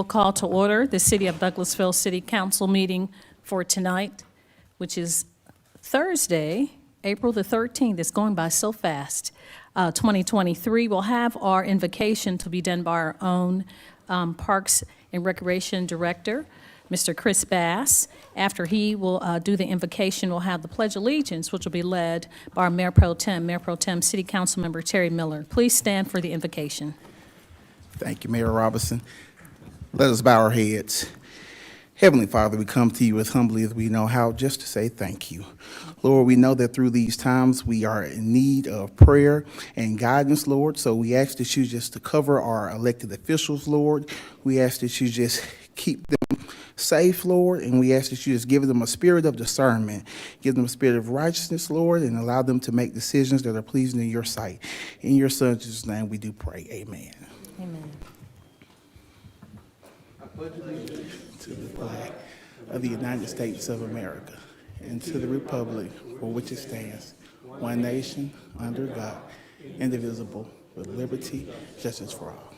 call to order the City of Douglasville City Council meeting for tonight, which is Thursday, April the 13th. It's going by so fast. 2023. We'll have our invocation to be done by our own Parks and Recreation Director, Mr. Chris Bass. After he will do the invocation, we'll have the Pledge of Allegiance, which will be led by our Mayor Pro Tem City Council Member Terry Miller. Please stand for the invocation. Thank you, Mayor Robinson. Let us bow our heads. Heavenly Father, we come to you as humbly as we know how, just to say thank you. Lord, we know that through these times we are in need of prayer and guidance, Lord. So we ask that you just to cover our elected officials, Lord. We ask that you just keep them safe, Lord, and we ask that you just give them a spirit of discernment, give them a spirit of righteousness, Lord, and allow them to make decisions that are pleasing in your sight. In your Son's Jesus' name we do pray. Amen. Amen. I pledge allegiance to the flag of the United States of America and to the republic for which it stands, one nation, under God, indivisible, with liberty, justice for all.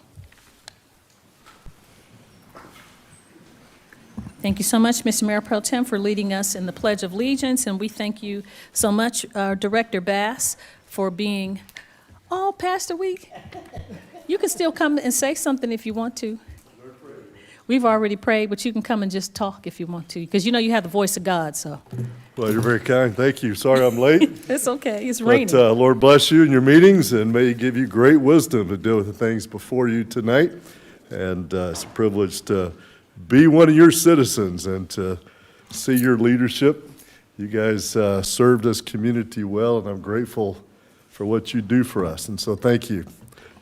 Thank you so much, Mr. Mayor Pro Tem, for leading us in the Pledge of Allegiance, and we thank you so much, Director Bass, for being all past the week. You can still come and say something if you want to. We've already prayed, but you can come and just talk if you want to, because you know you have the voice of God, so. Well, you're very kind. Thank you. Sorry I'm late. It's okay. It's raining. But Lord bless you in your meetings, and may he give you great wisdom to deal with the things before you tonight. And it's a privilege to be one of your citizens and to see your leadership. You guys served this community well, and I'm grateful for what you do for us. And so thank you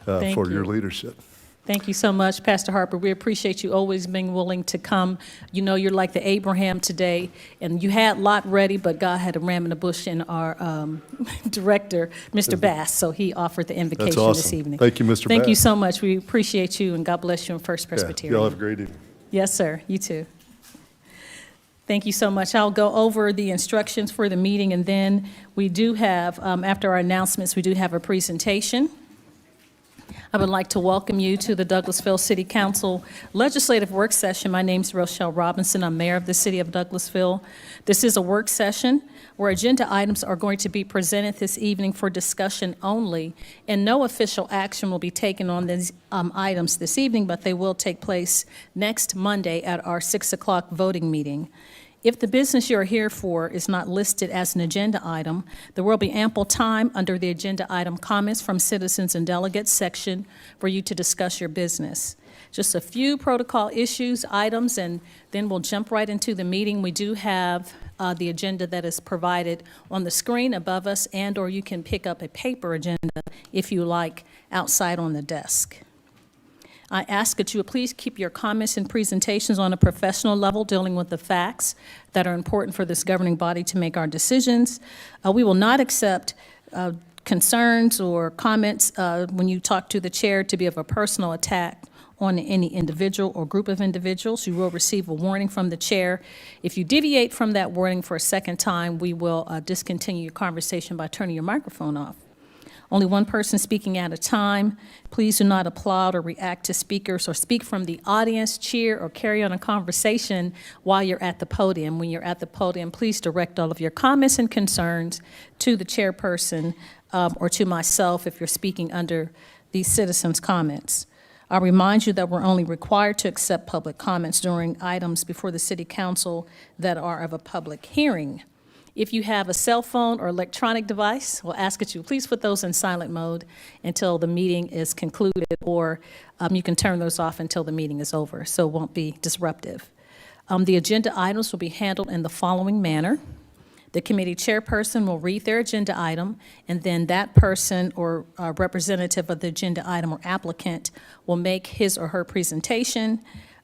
for your leadership. Thank you so much, Pastor Harper. We appreciate you always being willing to come. You know, you're like the Abraham today, and you had Lot ready, but God had a ram in the bush in our director, Mr. Bass, so he offered the invocation this evening. Thank you, Mr. Bass. Thank you so much. We appreciate you, and God bless you in First Presbyterian. Y'all have a great evening. Yes, sir. You too. Thank you so much. I'll go over the instructions for the meeting, and then we do have, after our announcements, we do have a presentation. I would like to welcome you to the Douglasville City Council Legislative Work Session. My name is Rochelle Robinson. I'm Mayor of the City of Douglasville. This is a work session where agenda items are going to be presented this evening for discussion only, and no official action will be taken on these items this evening, but they will take place next Monday at our 6 o'clock voting meeting. If the business you're here for is not listed as an agenda item, there will be ample time under the agenda item comments from citizens and delegates section for you to discuss your business. Just a few protocol issues, items, and then we'll jump right into the meeting. We do have the agenda that is provided on the screen above us, and or you can pick up a paper agenda if you like outside on the desk. I ask that you please keep your comments and presentations on a professional level, dealing with the facts that are important for this governing body to make our decisions. We will not accept concerns or comments when you talk to the chair to be of a personal attack on any individual or group of individuals. You will receive a warning from the chair. If you deviate from that warning for a second time, we will discontinue your conversation by turning your microphone off. Only one person speaking at a time. Please do not applaud or react to speakers or speak from the audience, cheer, or carry on a conversation while you're at the podium. When you're at the podium, please direct all of your comments and concerns to the chairperson or to myself if you're speaking under these citizens' comments. I'll remind you that we're only required to accept public comments during items before the City Council that are of a public hearing. If you have a cell phone or electronic device, we'll ask that you please put those in silent mode until the meeting is concluded, or you can turn those off until the meeting is over, so it won't be disruptive. The agenda items will be handled in the following manner. The committee chairperson will read their agenda item, and then that person or representative of the agenda item or applicant will make his or her presentation.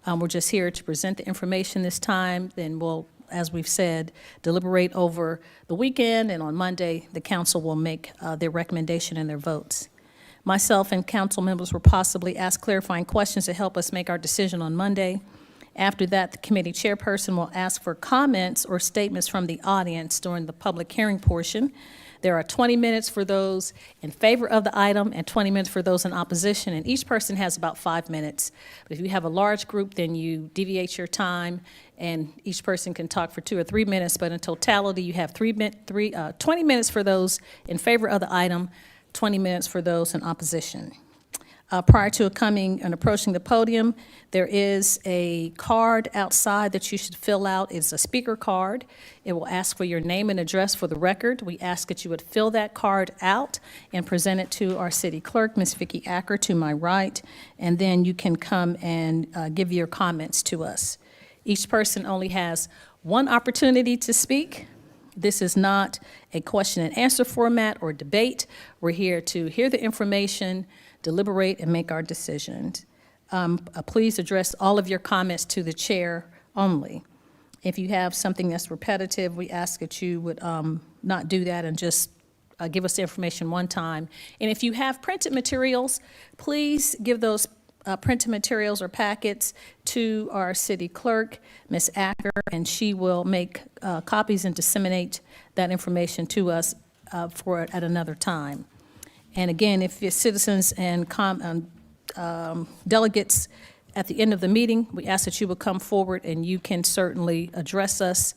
We're just here to present the information this time, then we'll, as we've said, deliberate over the weekend, and on Monday, the council will make their recommendation and their votes. Myself and council members will possibly ask clarifying questions to help us make our decision on Monday. After that, the committee chairperson will ask for comments or statements from the audience during the public hearing portion. There are 20 minutes for those in favor of the item and 20 minutes for those in opposition, and each person has about 5 minutes. But if you have a large group, then you deviate your time, and each person can talk for 2 or 3 minutes, but in totality, you have 20 minutes for those in favor of the item, 20 minutes for those in opposition. Prior to coming and approaching the podium, there is a card outside that you should fill out. It's a speaker card. It will ask for your name and address for the record. We ask that you would fill that card out and present it to our city clerk, Ms. Vicki Acker, to my right, and then you can come and give your comments to us. Each person only has one opportunity to speak. This is not a question and answer format or debate. We're here to hear the information, deliberate, and make our decisions. Please address all of your comments to the chair only. If you have something that's repetitive, we ask that you would not do that and just give us the information one time. And if you have printed materials, please give those printed materials or packets to our city clerk, Ms. Acker, and she will make copies and disseminate that information to us at another time. And again, if your citizens and delegates at the end of the meeting, we ask that you will come forward and you can certainly address us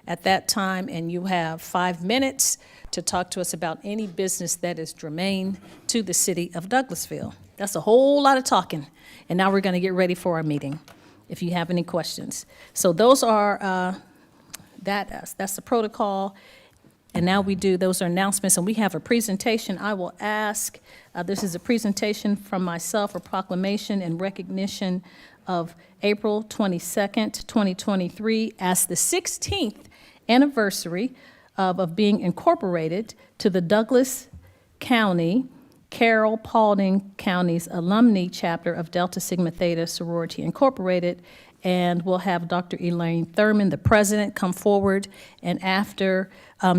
at that time, and you have 5 minutes to talk to us about any business that is germane to the city of Douglasville. That's a whole lot of talking, and now we're going to get ready for our meeting, if you have any questions. So those are, that's the protocol. And now those are announcements, and we have a presentation. I will ask, this is a presentation from myself, a proclamation in recognition of April 22nd, 2023, as the 16th anniversary of being incorporated to the Douglas County, Carroll Paulding County's alumni chapter of Delta Sigma Theta Sorority Incorporated. And we'll have Dr. Elaine Thurman, the president, come forward, and after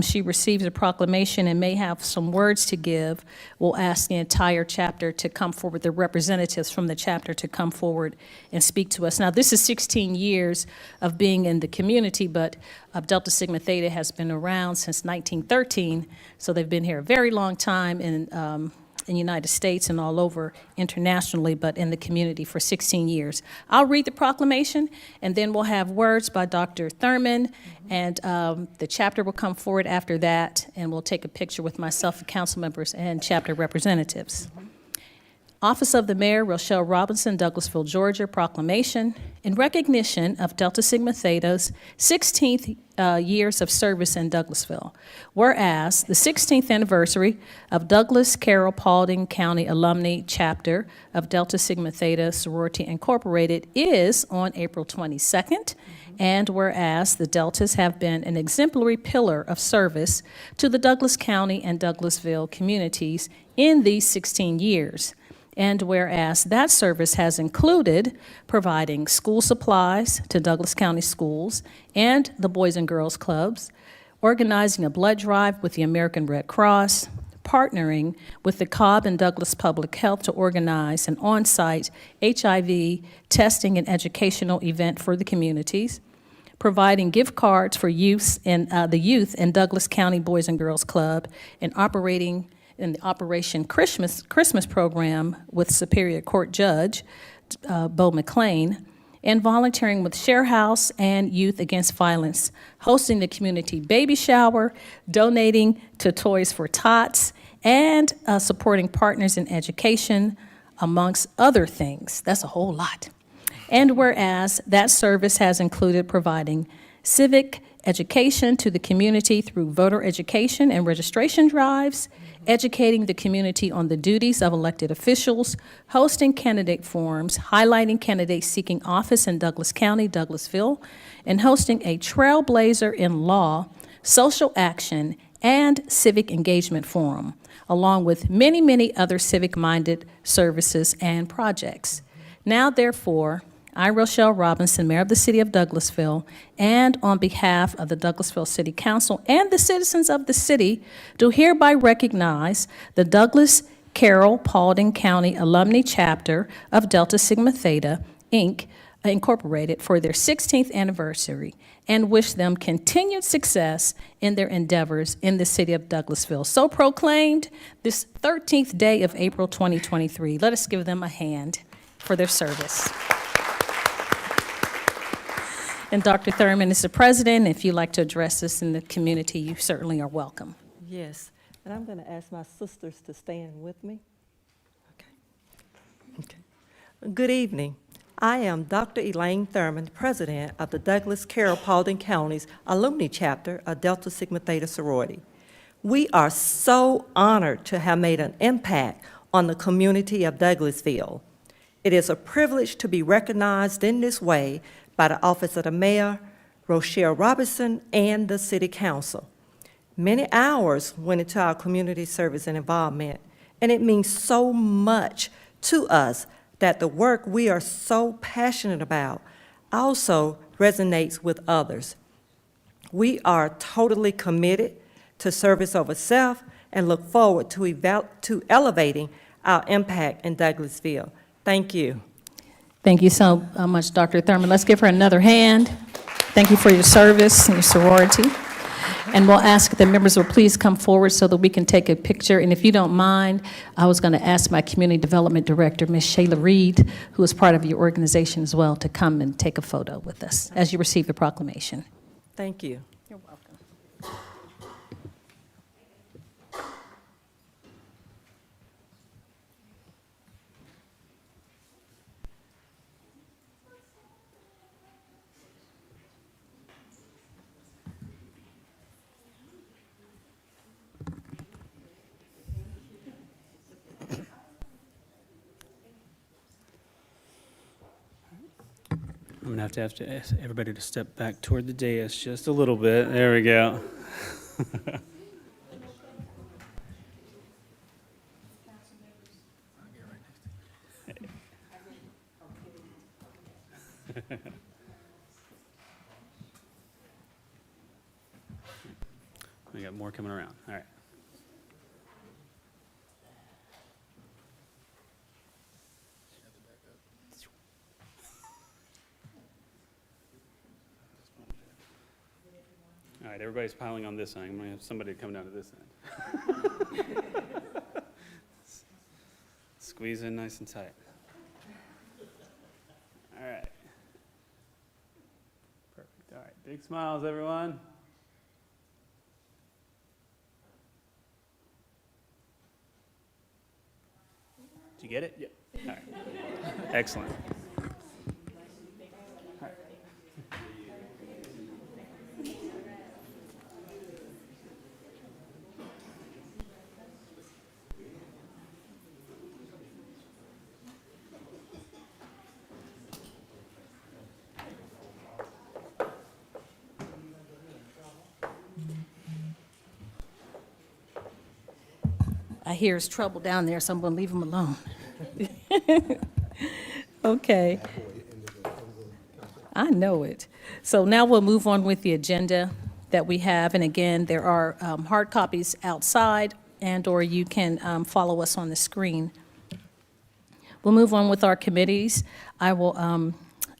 she receives a proclamation and may have some words to give, we'll ask the entire chapter to come forward, the representatives from the chapter to come forward and speak to us. Now, this is 16 years of being in the community, but Delta Sigma Theta has been around since 1913, so they've been here a very long time, and in the United States and all over internationally, but in the community for 16 years. I'll read the proclamation, and then we'll have words by Dr. Thurman, and the chapter will come forward after that, and we'll take a picture with myself, the council members, and chapter representatives. Office of the Mayor, Rochelle Robinson, Douglasville, Georgia, proclamation in recognition of Delta Sigma Theta's 16th years of service in Douglasville. Whereas the 16th anniversary of Douglas Carroll Paulding County Alumni Chapter of Delta Sigma Theta Sorority Incorporated is on April 22nd, and whereas the Deltas have been an exemplary pillar of service to the Douglas County and Douglasville communities in these 16 years. And whereas that service has included providing school supplies to Douglas County schools and the Boys and Girls Clubs, organizing a blood drive with the American Red Cross, partnering with the Cobb and Douglas Public Health to organize an on-site HIV testing and educational event for the communities, providing gift cards for youth in the youth in Douglas County Boys and Girls Club, and operating in the Operation Christmas program with Superior Court Judge Bo McLean, and volunteering with Share House and Youth Against Violence, hosting the community baby shower, donating to Toys for Tots, and supporting partners in education, amongst other things. That's a whole lot. And whereas that service has included providing civic education to the community through voter education and registration drives, educating the community on the duties of elected officials, hosting candidate forums, highlighting candidates seeking office in Douglas County, Douglasville, and hosting a Trailblazer in Law, Social Action, and Civic Engagement Forum, along with many, many other civic-minded services and projects. Now, therefore, I, Rochelle Robinson, Mayor of the City of Douglasville, and on behalf of the Douglasville City Council and the citizens of the city, do hereby recognize the Douglas Carroll Paulding County Alumni Chapter of Delta Sigma Theta, Inc., Incorporated for their 16th anniversary and wish them continued success in their endeavors in the city of Douglasville. So proclaimed this 13th day of April 2023. Let us give them a hand for their service. And Dr. Thurman is the president. If you'd like to address us in the community, you certainly are welcome. Yes, and I'm going to ask my sisters to stand with me. Okay. Good evening. I am Dr. Elaine Thurman, president of the Douglas Carroll Paulding County's alumni chapter of Delta Sigma Theta sorority. We are so honored to have made an impact on the community of Douglasville. It is a privilege to be recognized in this way by the Office of the Mayor, Rochelle Robinson, and the City Council. Many hours went into our community service and involvement, and it means so much to us that the work we are so passionate about also resonates with others. We are totally committed to service over self and look forward to elevating our impact in Douglasville. Thank you. Thank you so much, Dr. Thurman. Let's give her another hand. Thank you for your service and your sorority. And we'll ask the members will please come forward so that we can take a picture. And if you don't mind, I was going to ask my community development director, Ms. Shayla Reed, who is part of your organization as well, to come and take a photo with us as you receive the proclamation. Thank you. You're welcome. I'm going to have to ask everybody to step back toward the dais just a little bit. There we go. We got more coming around. All right. All right, everybody's piling on this end. I'm going to have somebody come down to this end. Squeeze in nice and tight. All right. Perfect. All right, big smiles, everyone. Did you get it? Yep. All right. Excellent. I hear it's trouble down there, so I'm going to leave him alone. Okay. I know it. So now we'll move on with the agenda that we have. And again, there are hard copies outside, and/or you can follow us on the screen. We'll move on with our committees. I will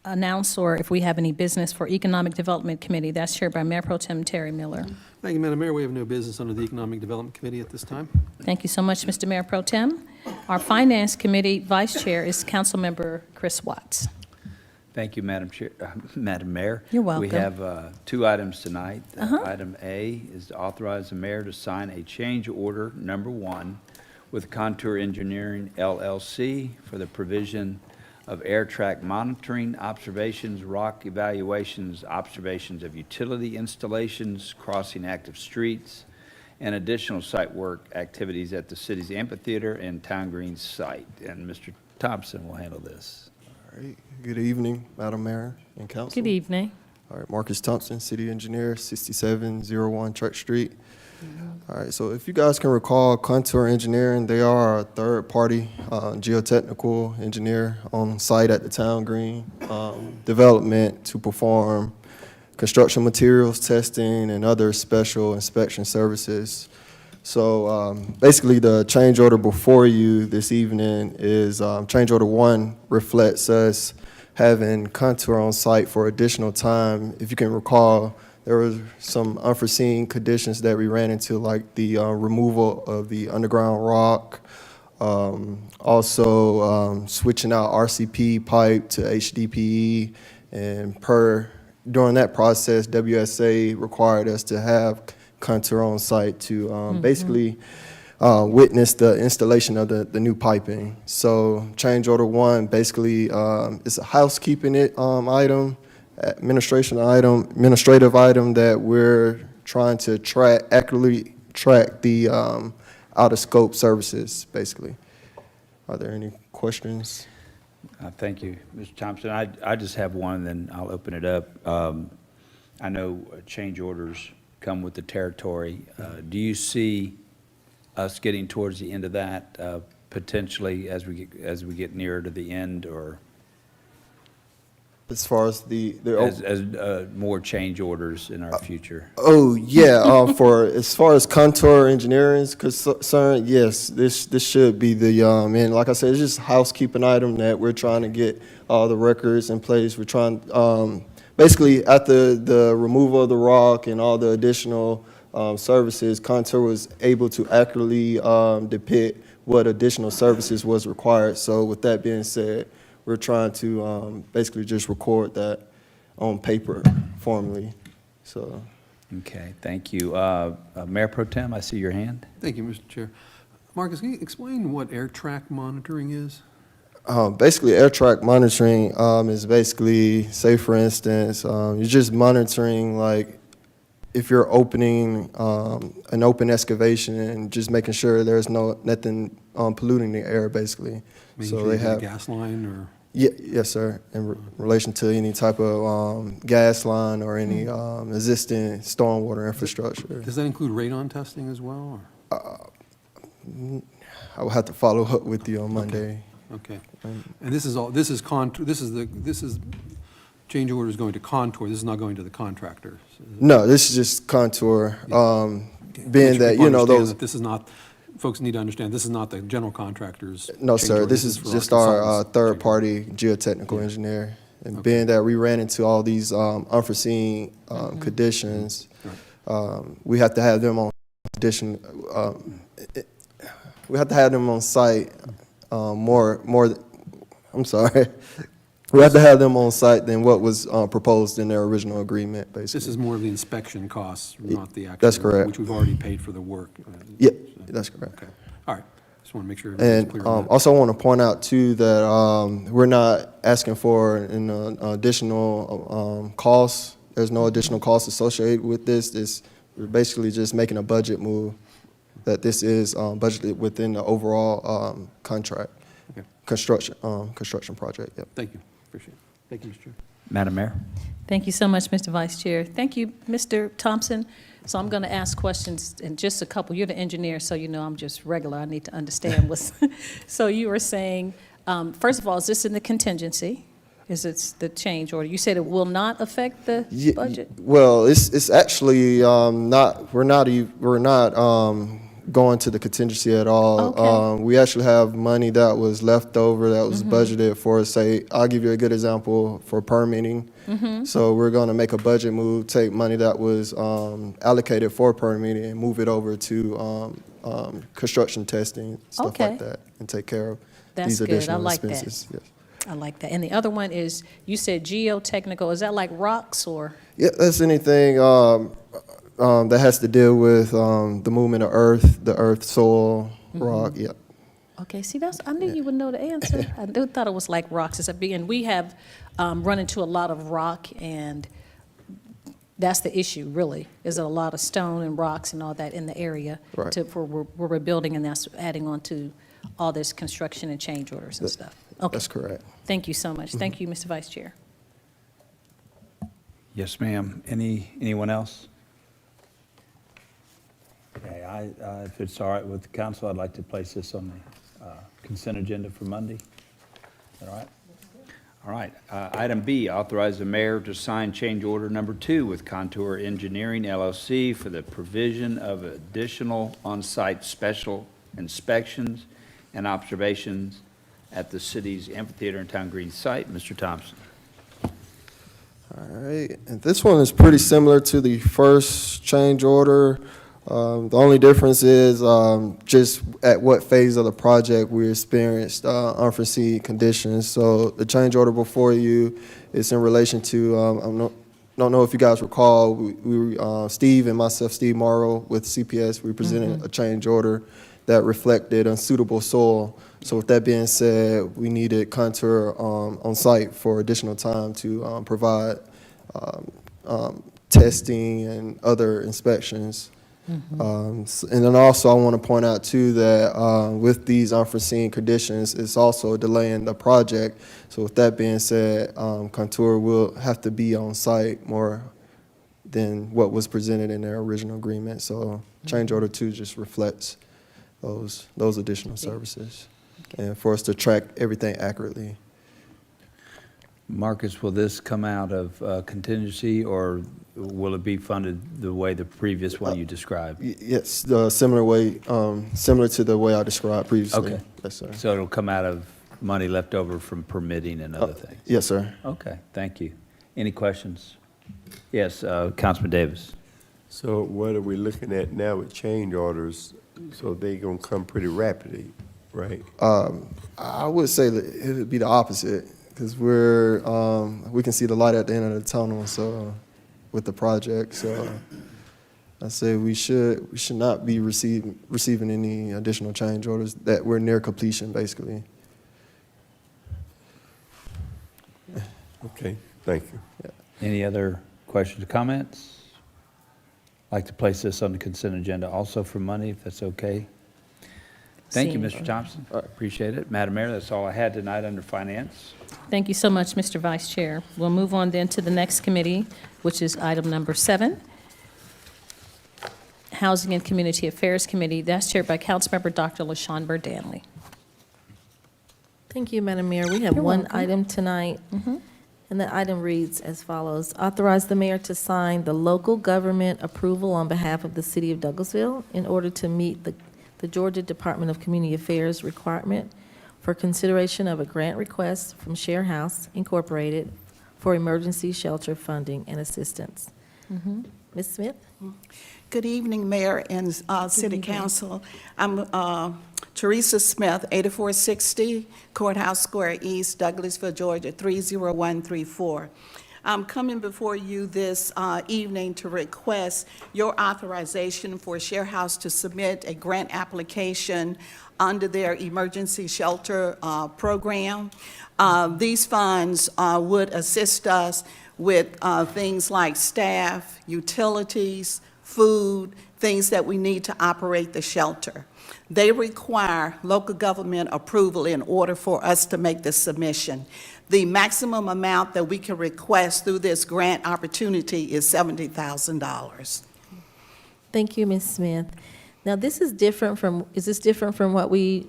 announce, or if we have any business for Economic Development Committee. That's chaired by Mayor Pro Tem Terry Miller. Thank you, Madam Mayor. We have no business under the Economic Development Committee at this time. Thank you so much, Mr. Mayor Pro Tem. Our Finance Committee Vice Chair is Councilmember Chris Watts. Thank you, Madam Chair, Madam Mayor. You're welcome. We have two items tonight. Item A is to authorize the mayor to sign a change order number 1 with Contour Engineering LLC for the provision of air track monitoring, observations, rock evaluations, observations of utility installations, crossing active streets, and additional site work activities at the city's amphitheater and Town Green site. And Mr. Thompson will handle this. All right. Good evening, Madam Mayor and Council. Good evening. All right, Marcus Thompson, City Engineer, 6701 Church Street. All right, so if you guys can recall, Contour Engineering, they are a third-party geotechnical engineer on site at the Town Green development to perform construction materials testing and other special inspection services. So basically, the change order before you this evening is change order 1 reflects us having Contour on site for additional time. If you can recall, there were some unforeseen conditions that we ran into, like the removal of the underground rock, also switching out RCP pipe to HDPE, and during that process, WSA required us to have Contour on site to basically witness the installation of the new piping. So change order 1 basically is a housekeeping item, administrative item that we're trying to accurately track the out of scope services, basically. Are there any questions? Thank you, Mr. Thompson. I just have one, and then I'll open it up. I know change orders come with the territory. Do you see us getting towards the end of that potentially as we get nearer to the end, or As far as as more change orders in our future? Oh, yeah, as far as Contour Engineering is concerned, yes, this should be the, and like I said, it's just a housekeeping item that we're trying to get all the records in place. We're trying, basically, after the removal of the rock and all the additional services, Contour was able to accurately depict what additional services was required. So with that being said, we're trying to basically just record that on paper formally. So, Okay, thank you. Mayor Pro Tem, I see your hand. Thank you, Mr. Chair. Marcus, can you explain what air track monitoring is? basically, air track monitoring is basically, say for instance, you're just monitoring like if you're opening an open excavation and just making sure there's nothing polluting the air, basically. Making sure you have a gas line or? Yeah, yes, sir. In relation to any type of gas line or any existing stormwater infrastructure. Does that include radon testing as well? Or? I will have to follow up with you on Monday. Okay. And this is all. This is change order is going to Contour. This is not going to the contractors. No, this is just Contour. Being that those. That this is not. Folks need to understand this is not the general contractor's. No, change sir. order. This is for just our consultants' third-party geotechnical engineer. And being that we ran into all these unforeseen conditions, we have to have them on condition. We have to have them on site more. I'm sorry. We have to have them on site than what was proposed in their original agreement, basically. This is more of the inspection costs, not the actual. That's correct. Which we've already paid for the work. Yep, that's correct. Okay. All right. Just want to make sure everybody's And clear on that. also want to point out, too, that we're not asking for an additional cost. There's no additional cost associated with this. We're basically just making a budget move, that this is budgeted within the overall contract, Okay. construction project. Yep. Thank you. Appreciate it. Thank you, Mr. Chair. Madam Mayor? Thank you so much, Mr. Vice Chair. Thank you, Mr. Thompson. So I'm going to ask questions in just a couple. You're the engineer, so you know I'm just regular. I need to understand what's. So you were saying, first of all, is this in the contingency? Is it the change order? You said it will not affect the budget? Well, it's actually not. We're not going to the contingency at all. Okay. We actually have money that was left over that was budgeted for, say, I'll give you a good example for permitting. So we're going to make a budget move, take money that was allocated for permitting and move it over to construction testing, stuff Okay. like that, and take care of That's these good. I additional like that. expenses. Yes. I like that. And the other one is, you said geotechnical. Is that like rocks or? Yeah, that's anything that has to deal with the movement of earth, the earth, soil, rock. Yeah. Okay, see, I knew you would know the answer. I thought it was like rocks. And we have run into a lot of rock, and that's the issue, really, is a lot of stone and rocks and all that in the area Right. for where we're building, and that's adding on to all this construction and change orders and stuff. Okay, That's correct. thank you so much. Thank you, Mr. Vice Chair. Yes, ma'am. Anyone else? Okay, if it's all right with the council, I'd like to place this on the consent agenda for Monday. Is that all right? All right. Item B, authorize the mayor to sign change order number 2 with Contour Engineering LLC for the provision of additional on-site special inspections and observations at the city's amphitheater and town green site. Mr. Thompson. All right, and this one is pretty similar to the first change order. The only difference is just at what phase of the project we experienced unforeseen conditions. So the change order before you is in relation to, don't know if you guys recall, Steve and myself, Steve Morrow with CPS, we presented a change order that reflected unsuitable soil. So with that being said, we needed Contour on site for additional time to provide testing and other inspections. And then also I want to point out too that with these unforeseen conditions, it's also delaying the project. So with that being said, Contour will have to be on site more than what was presented in their original agreement. So change order 2 just reflects those additional services and for us to track everything accurately. Marcus, will this come out of contingency, or will it be funded the way the previous one you described? Yes, the similar way, similar to the way I described previously. Okay. Yes, sir. So it'll come out of money left over from permitting and other things? Yes, sir. Okay, thank you. Any questions? Yes, Councilman Davis. So what are we looking at now with change orders? So they gonna come pretty rapidly, right? I would say that it would be the opposite, because we can see the light at the end of the tunnel. So with the project, so I say we should not be receiving any additional change orders. That we're near completion, basically. Okay, thank you. Any other questions or comments? I'd like to place this on the consent agenda also for money, if that's okay. Thank you, Mr. Thompson. Appreciate it. Madam Mayor, that's all I had tonight under finance. Thank you so much, Mr. Vice Chair. We'll move on then to the next committee, which is item number 7, Housing and Community Affairs Committee. That's chaired by Councilmember Dr. LaShawn Burdanley. Thank you, Madam Mayor. We have You're one welcome. item tonight, and the item reads as follows. Authorize the mayor to sign the local government approval on behalf of the city of Douglasville in order to meet the Georgia Department of Community Affairs requirement for consideration of a grant request from Share House Incorporated for emergency shelter funding and assistance. Ms. Smith? Good evening, Mayor and City Council. I'm Teresa Smith, 8460 Courthouse Square East, Douglasville, Georgia, 30134. I'm coming before you this evening to request your authorization for Share House to submit a grant application under their emergency shelter program. These funds would assist us with things like staff, utilities, food, things that we need to operate the shelter. They require local government approval in order for us to make the submission. The maximum amount that we can request through this grant opportunity is $70,000. Thank you, Ms. Smith. Now, is this different from what we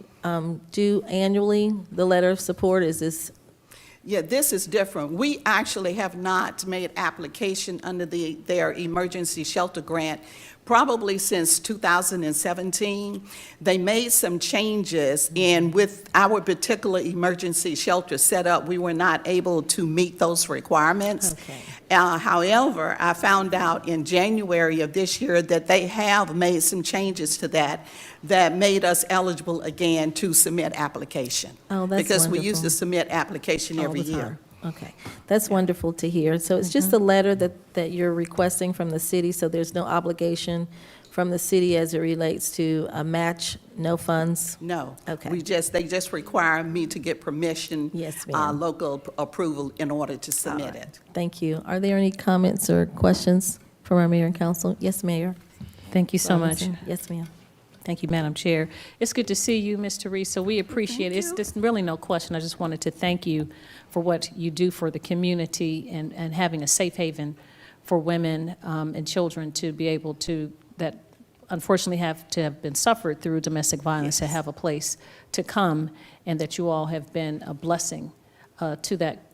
do annually, the letter of support? Is this? Yeah, this is different. We actually have not made application under their emergency shelter grant probably since 2017. They made some changes, and with our particular emergency shelter setup, we were not able to meet those requirements. Okay. However, I found out in January of this year that they have made some changes to that made us eligible again to submit application. Oh, that's because we used wonderful. to submit application All every the year. time. Okay, that's wonderful to hear. So it's just a letter that you're requesting from the city, so there's no obligation from the city as it relates to a match, no funds? No. Okay. They just require me to get permission. Yes, ma'am. Local approval in order to submit All right. it. Thank you. Are there any comments or questions from our mayor and council? Yes, Mayor. Thank you so much. Robinson? Yes, ma'am. Thank you, Madam Chair. It's good to see you, Ms. Teresa. We appreciate it. There's really no question. I just wanted to thank you for what you do for the community and having a safe haven for women and children to be able to, that unfortunately have been suffered through domestic violence, to have a place to come, and that you all have been a blessing to that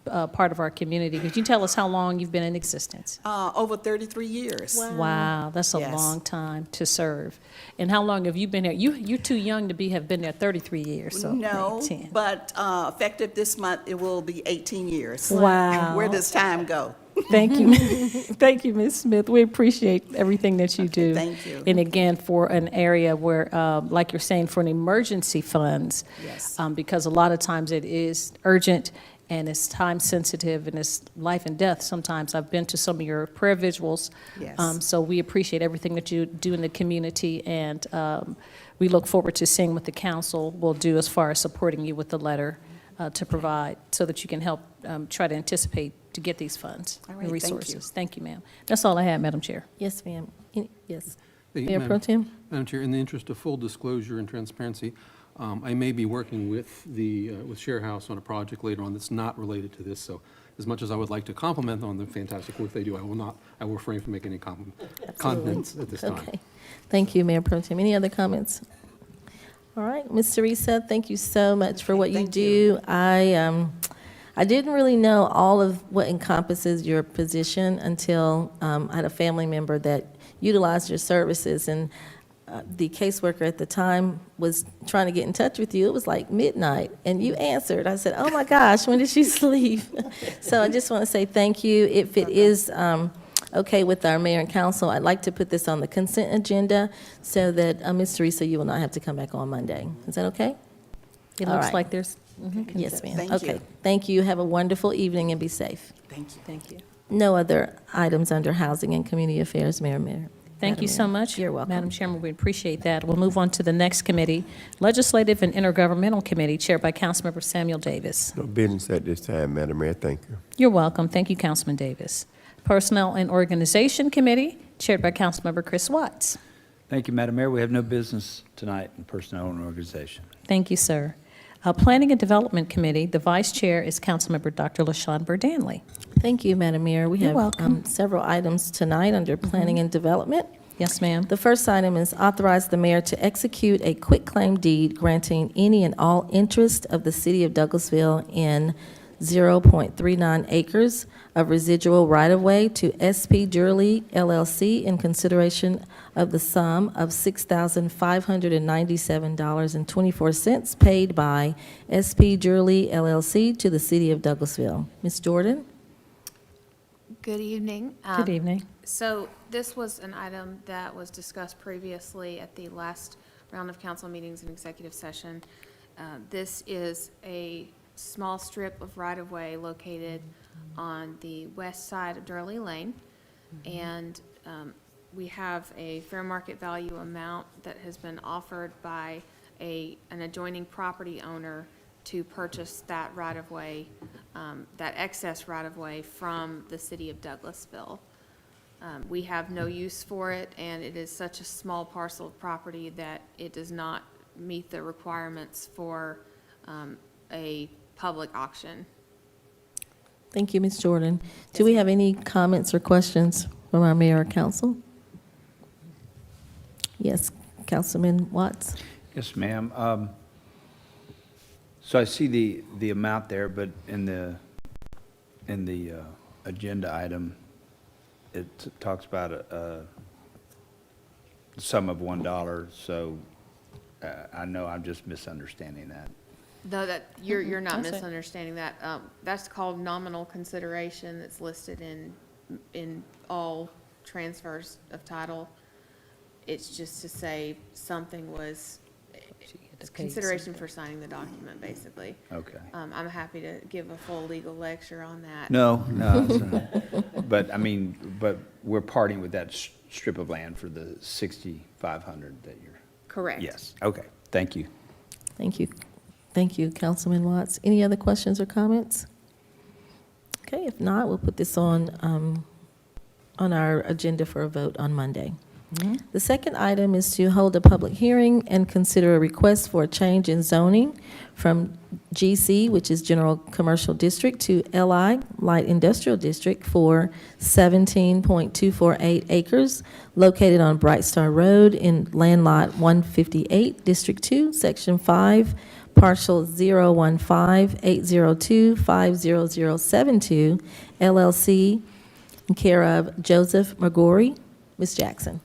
part of our community. Could you tell us how long you've been in existence? Over 33 years. Wow, that's a Yes. long time to serve. And how long have you been there? You're too young to have been there 33 years, so No, maybe 10. but effective this month, it will be 18 years. Wow. Where does time go? Thank you. Thank you, Ms. Smith. We appreciate everything that you do. Thank you. And again, for an area where, like you're saying, for an emergency funds. Yes. Because a lot of times it is urgent and it's time sensitive and it's life and death sometimes. I've been to some of your prayer visuals. Yes. So we appreciate everything that you do in the community, and we look forward to seeing what the council will do as far as supporting you with the letter to provide so that you can help try to anticipate to get these funds All right, and thank you. resources. Thank you, ma'am. That's all I have, Madam Chair. Yes, ma'am. Yes. Hey, Mayor Pro Tem? Madam Chair, in the interest of full disclosure and transparency, I may be working with with Share House on a project later on that's not related to this, so as much as I would like to compliment them on the fantastic work they do, I will refrain from making any comments at this time. Okay. Thank you, Mayor Pro Tem. Any other comments? All right, Ms. Teresa, thank you so much for what you Thank do. you. I didn't really know all of what encompasses your position until I had a family member that utilized your services, and the caseworker at the time was trying to get in touch with you. It was like midnight, and you answered. I said, oh my gosh, when did she sleep? So I just want to say thank you. If it is okay with our mayor and council, I'd like to put this on the consent agenda so that, Ms. Teresa, you will not have to come back on Monday. Is that okay? It All looks right. like there's. Yes, ma'am. Thank Okay, you. thank you. Have a wonderful evening and be safe. Thank you. Thank you. No other items under Housing and Community Affairs, Mayor. Thank Madam you so Mayor. much. You're welcome. Madam Chairman, we appreciate that. We'll move on to the next committee, Legislative and Intergovernmental Committee, chaired by Councilmember Samuel Davis. No business at this time, Madam Mayor. Thank you. You're welcome. Thank you, Councilman Davis. Personnel and Organization Committee, chaired by Councilmember Chris Watts. Thank you, Madam Mayor. We have no business tonight in Personnel and Organization. Thank you, sir. Planning and Development Committee, the Vice Chair is Councilmember Dr. LaShawn Burdanley. Thank you, Madam Mayor. We You're have welcome. several items tonight under Planning and Development. Yes, ma'am. The first item is authorize the mayor to execute a quitclaim deed granting any and all interest of the city of Douglasville in 0.39 acres of residual right-of-way to SP Jewelry LLC in consideration of the sum of $6,597.24 paid by SP Jewelry LLC to the city of Douglasville. Ms. Jordan? Good evening. Good evening. So this was an item that was discussed previously at the last round of council meetings and executive session. This is a small strip of right-of-way located on the west side of Durley Lane. And we have a fair market value amount that has been offered by an adjoining property owner to purchase that right-of-way, that excess right-of-way from the city of Douglasville. We have no use for it, and it is such a small parcel of property that it does not meet the requirements for a public auction. Thank you, Ms. Jordan. Do we have any comments or questions from our mayor or council? Yes, Councilman Watts? Yes, ma'am. So I see the amount there, but in the agenda item, it talks about a sum of $1, so I know I'm just misunderstanding that. Though that, you're not That's it. misunderstanding that. That's called nominal consideration that's listed in all transfers of title. It's just to say something was, it's consideration for signing the document, basically. Okay. I'm happy to give a full legal lecture on that. No, but I mean, but we're parting with that strip of land for the 6,500 that you're. Correct. Yes, okay, thank you. Thank you. Thank you, Councilman Watts. Any other questions or comments? Okay, if not, we'll put this on our agenda for a vote on Monday. The second item is to hold a public hearing and consider a request for a change in zoning from GC, which is General Commercial District, to LI, Light Industrial District, for 17.248 acres located on Bright Star Road in land lot 158, District 2, Section 5, partial 015-802-50072, LLC, in care of Joseph McGorry. Ms. Jackson.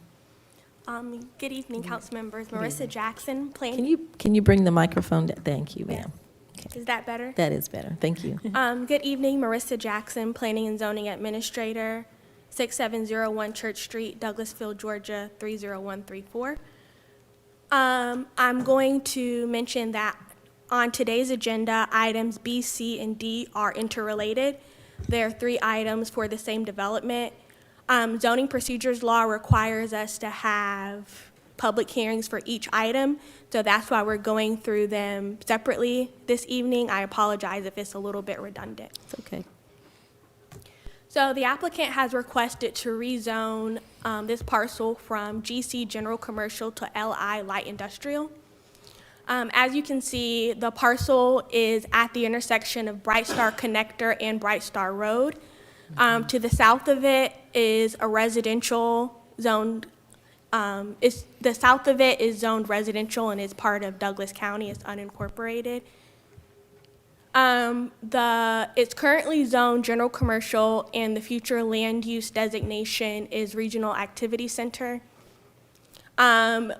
Good evening, council members. Marissa Jackson, Can you bring the microphone down? Thank you, ma'am. Is that better? That is better. Thank you. Good evening, Marissa Jackson, Planning and Zoning Administrator, 6701 Church Street, Douglasville, Georgia, 30134. I'm going to mention that on today's agenda, items B, C, and D are interrelated. There are 3 items for the same development. Zoning procedures law requires us to have public hearings for each item, so that's why we're going through them separately this evening. I apologize if it's a little bit redundant. It's okay. So the applicant has requested to rezone this parcel from GC General Commercial to LI Light Industrial. As you can see, the parcel is at the intersection of Bright Star Connector and Bright Star Road. To the south of it is a residential zoned, the south of it is zoned residential and is part of Douglas County. It's unincorporated. It's currently zoned general commercial, and the future land use designation is Regional Activity Center.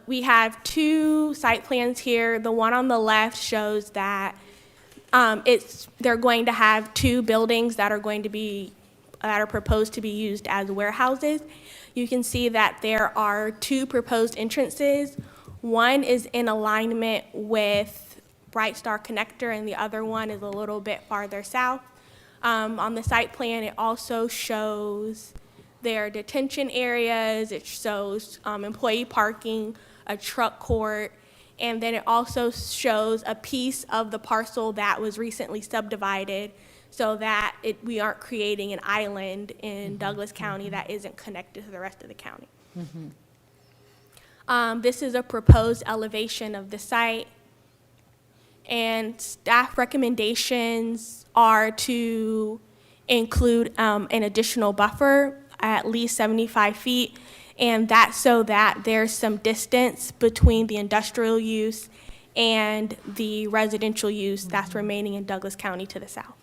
We have 2 site plans here. The one on the left shows that they're going to have 2 buildings that are proposed to be used as warehouses. You can see that there are 2 proposed entrances. One is in alignment with Bright Star Connector, and the other one is a little bit farther south. On the site plan, it also shows their detention areas. It shows employee parking, a truck court, and then it also shows a piece of the parcel that was recently subdivided so that we aren't creating an island in Douglas County that isn't connected to the rest of the county. This is a proposed elevation of the site, and staff recommendations are to include an additional buffer at least 75 feet, and that's so that there's some distance between the industrial use and the residential use that's remaining in Douglas County to the south.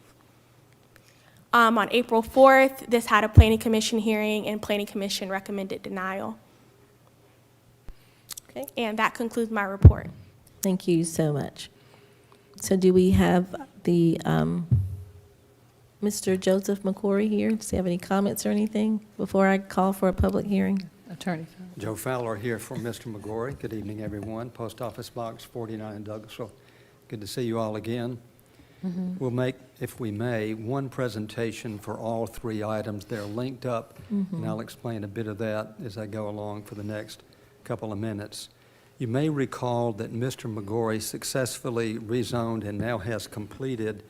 On April 4th, this had a planning commission hearing, and planning commission recommended denial. Okay. And that concludes my report. Thank you so much. So do we have the Mr. Joseph McCory here? Does he have any comments or anything before I call for a public hearing? Attorney. Joe Fowler here for Mr. McGorry. Good evening, everyone. Post Office Box 49 in Douglasville. Good to see you all again. We'll make, if we may, one presentation for all 3 items. They're linked up, and I'll explain a bit of that as I go along for the next couple of minutes. You may recall that Mr. McGorry successfully rezoned and now has completed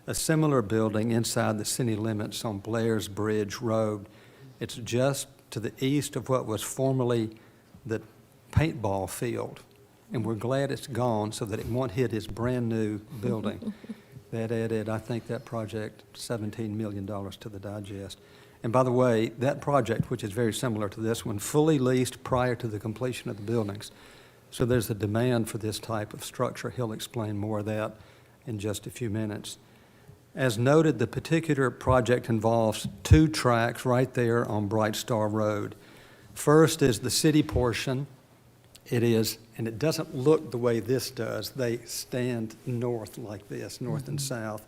a similar building inside the city limits on Blair's Bridge Road. It's just to the east of what was formerly the paintball field, and we're glad it's gone so that it won't hit his brand-new building. That added, I think, that project, $17 million to the digest. And by the way, that project, which is very similar to this one, fully leased prior to the completion of the buildings. So there's a demand for this type of structure. He'll explain more of that in just a few minutes. As noted, the particular project involves 2 tracks right there on Bright Star Road. First is the city portion. It is, and it doesn't look the way this does. They stand north like this, north and south.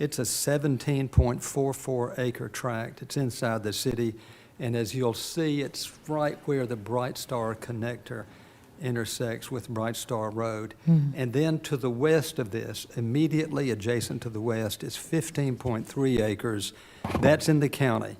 It's a 17.44 acre tract. It's inside the city, and as you'll see, it's right where the Bright Star Connector intersects with Bright Star Road. And then to the west of this, immediately adjacent to the west, is 15.3 acres. That's in the county.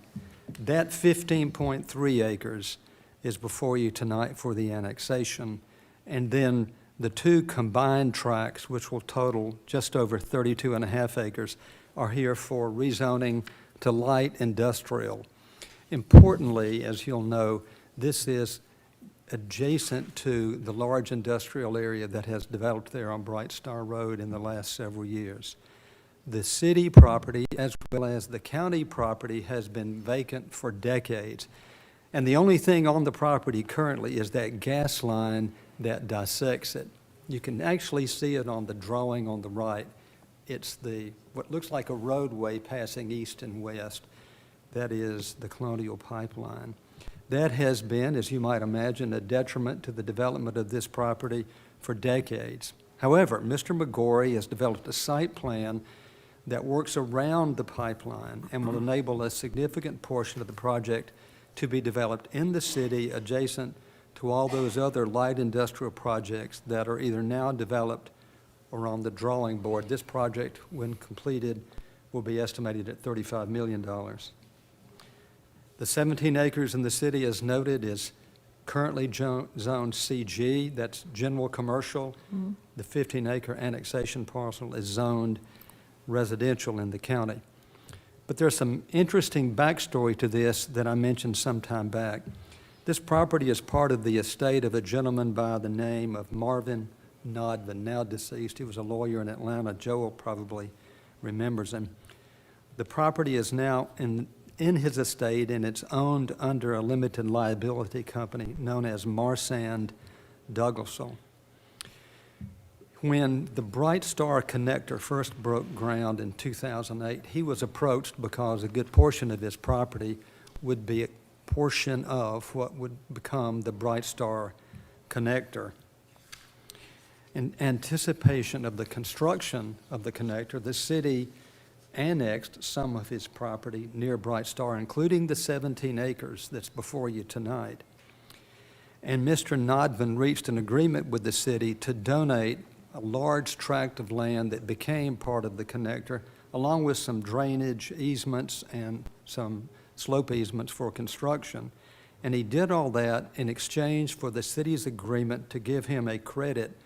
That 15.3 acres is before you tonight for the annexation. And then the 2 combined tracts, which will total just over 32.5 acres, are here for rezoning to light industrial. Importantly, as you'll know, this is adjacent to the large industrial area that has developed there on Bright Star Road in the last several years. The city property, as well as the county property, has been vacant for decades. And the only thing on the property currently is that gas line that dissects it. You can actually see it on the drawing on the right. It's what looks like a roadway passing east and west. That is the Colonial Pipeline. That has been, as you might imagine, a detriment to the development of this property for decades. However, Mr. McGorry has developed a site plan that works around the pipeline and will enable a significant portion of the project to be developed in the city adjacent to all those other light industrial projects that are either now developed or on the drawing board. This project, when completed, will be estimated at $35 million. The 17 acres in the city, as noted, is currently zoned CG, that's general commercial. The 15-acre annexation parcel is zoned residential in the county. But there's some interesting backstory to this that I mentioned some time back. This property is part of the estate of a gentleman by the name of Marvin Nodvin, now deceased. He was a lawyer in Atlanta. Joel probably remembers him. The property is now in his estate, and it's owned under a limited liability company known as Marsand Douglasville. When the Bright Star connector first broke ground in 2008, he was approached because a good portion of his property would be a portion of what would become the Bright Star connector. In anticipation of the construction of the connector, the city annexed some of his property near Bright Star, including the 17 acres that's before you tonight. And Mr. Nodvin reached an agreement with the city to donate a large tract of land that became part of the connector, along with some drainage easements and some slope easements for construction. And he did all that in exchange for the city's agreement to give him a credit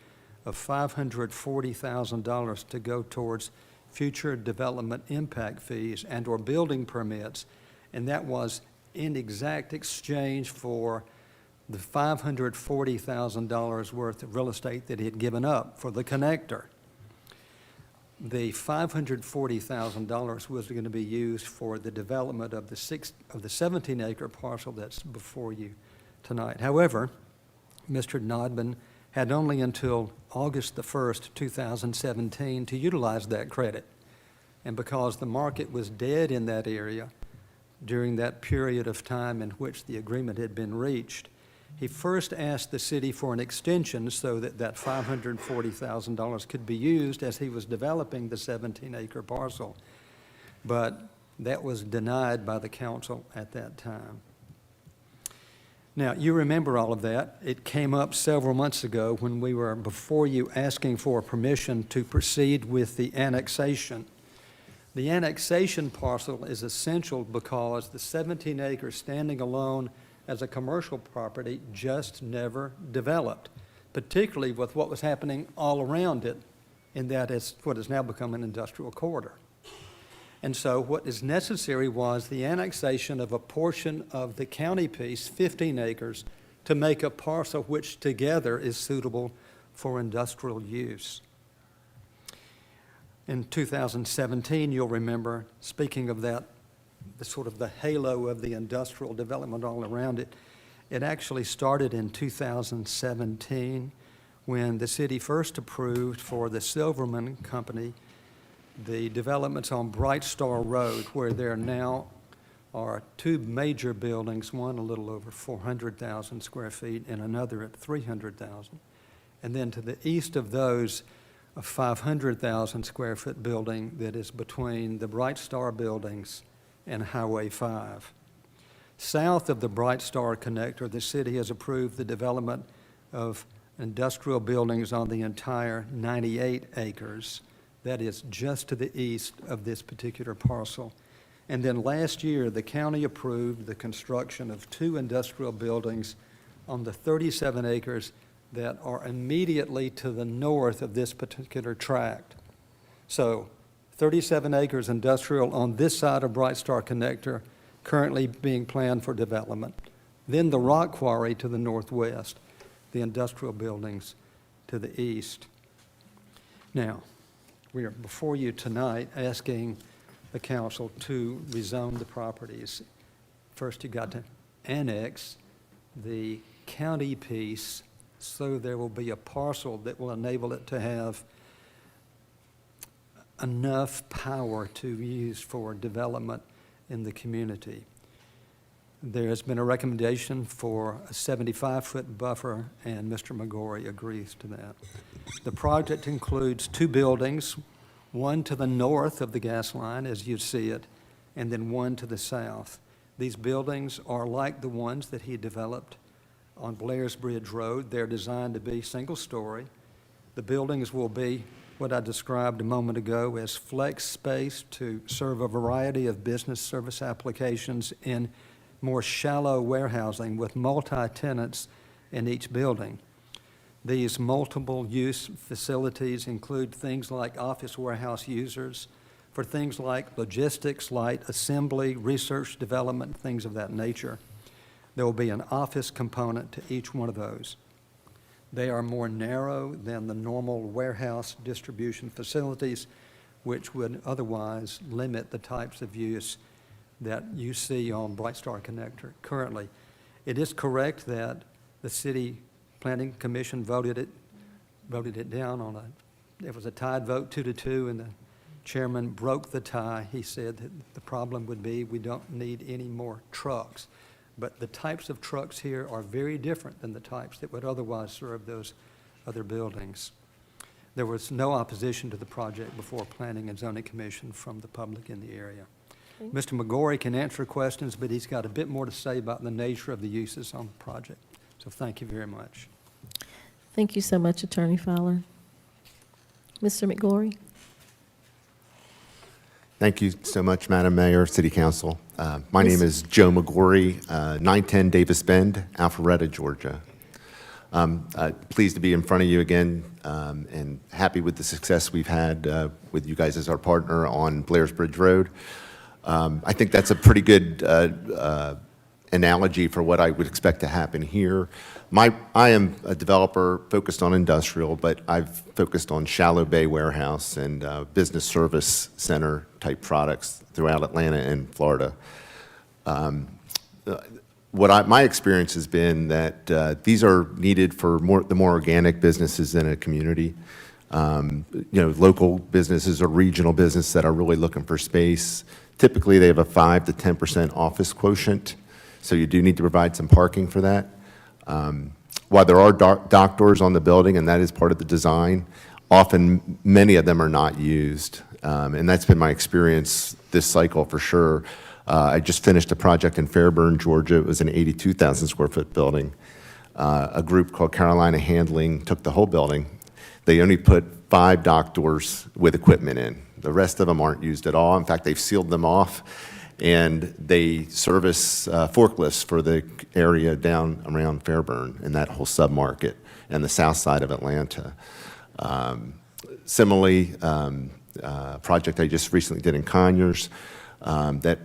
of $540,000 to go towards future development impact fees and/or building permits. And that was in exact exchange for the $540,000 worth of real estate that he had given up for the connector. The $540,000 was going to be used for the development of the 17-acre parcel that's before you tonight. However, Mr. Nodman had only until August the 1st, 2017 to utilize that credit. And because the market was dead in that area during that period of time in which the agreement had been reached, he first asked the city for an extension so that that $540,000 could be used as he was developing the 17-acre parcel. But that was denied by the council at that time. Now, you remember all of that. It came up several months ago when we were before you asking for permission to proceed with the annexation. The annexation parcel is essential because the 17 acres standing alone as a commercial property just never developed, particularly with what was happening all around it, in that it's what has now become an industrial corridor. And so what is necessary was the annexation of a portion of the county piece, 15 acres, to make a parcel which together is suitable for industrial use. In 2017, you'll remember, speaking of that, the sort of the halo of the industrial development all around it, it actually started in 2017 when the city first approved for the Silverman Company the developments on Bright Star Road, where there now are two major buildings, one a little over 400,000 square feet and another at 300,000. And then to the east of those, a 500,000 square foot building that is between the Bright Star buildings and Highway 5. South of the Bright Star connector, the city has approved the development of industrial buildings on the entire 98 acres. That is just to the east of this particular parcel. And then last year, the county approved the construction of two industrial buildings on the 37 acres that are immediately to the north of this particular tract. So 37 acres industrial on this side of Bright Star Connector, currently being planned for development. Then the rock quarry to the northwest, the industrial buildings to the east. Now, we are before you tonight asking the council to rezone the properties. First, you got to annex the county piece so there will be a parcel that will enable it to have enough power to use for development in the community. There has been a recommendation for a 75-foot buffer, and Mr. McGorry agrees to that. The project includes 2 buildings, one to the north of the gas line, as you see it, and then one to the south. These buildings are like the ones that he developed on Blair's Bridge Road. They're designed to be single-story. The buildings will be what I described a moment ago as flex space to serve a variety of business service applications in more shallow warehousing with multi-tenants in each building. These multiple-use facilities include things like office warehouse users for things like logistics, light assembly, research development, things of that nature. There will be an office component to each one of those. They are more narrow than the normal warehouse distribution facilities, which would otherwise limit the types of use that you see on Bright Star Connector currently. It is correct that the City Planning Commission voted it down on it was a tied vote 2-2, and the chairman broke the tie. He said that the problem would be we don't need any more trucks. But the types of trucks here are very different than the types that would otherwise serve those other buildings. There was no opposition to the project before Planning and Zoning Commission from the public in the area. Okay. Mr. McGorry can answer questions, but he's got a bit more to say about the nature of the uses on the project. So thank you very much. Thank you so much, Attorney Fowler. Mr. McGorry? Thank you so much, Madam Mayor, City Council. My name is Joe McGorry, 910 Davis Bend, Alpharetta, Georgia. Pleased to be in front of you again, and happy with the success we've had with you guys as our partner on Blair's Bridge Road. I think that's a pretty good analogy for what I would expect to happen here. I am a developer focused on industrial, but I've focused on shallow bay warehouse and business service center type products throughout Atlanta and Florida. My experience has been that these are needed for the more organic businesses in a community. Local businesses or regional businesses that are really looking for space. Typically, they have a 5 to 10% office quotient, so you do need to provide some parking for that. While there are dock doors on the building, and that is part of the design, often many of them are not used. And that's been my experience this cycle for sure. I just finished a project in Fairburn, Georgia. It was an 82,000 square foot building. A group called Carolina Handling took the whole building. They only put 5 dock doors with equipment in. The rest of them aren't used at all. In fact, they've sealed them off, and they service forklifts for the area down around Fairburn and that whole submarket and the south side of Atlanta. Similarly, a project I just recently did in Conyers, that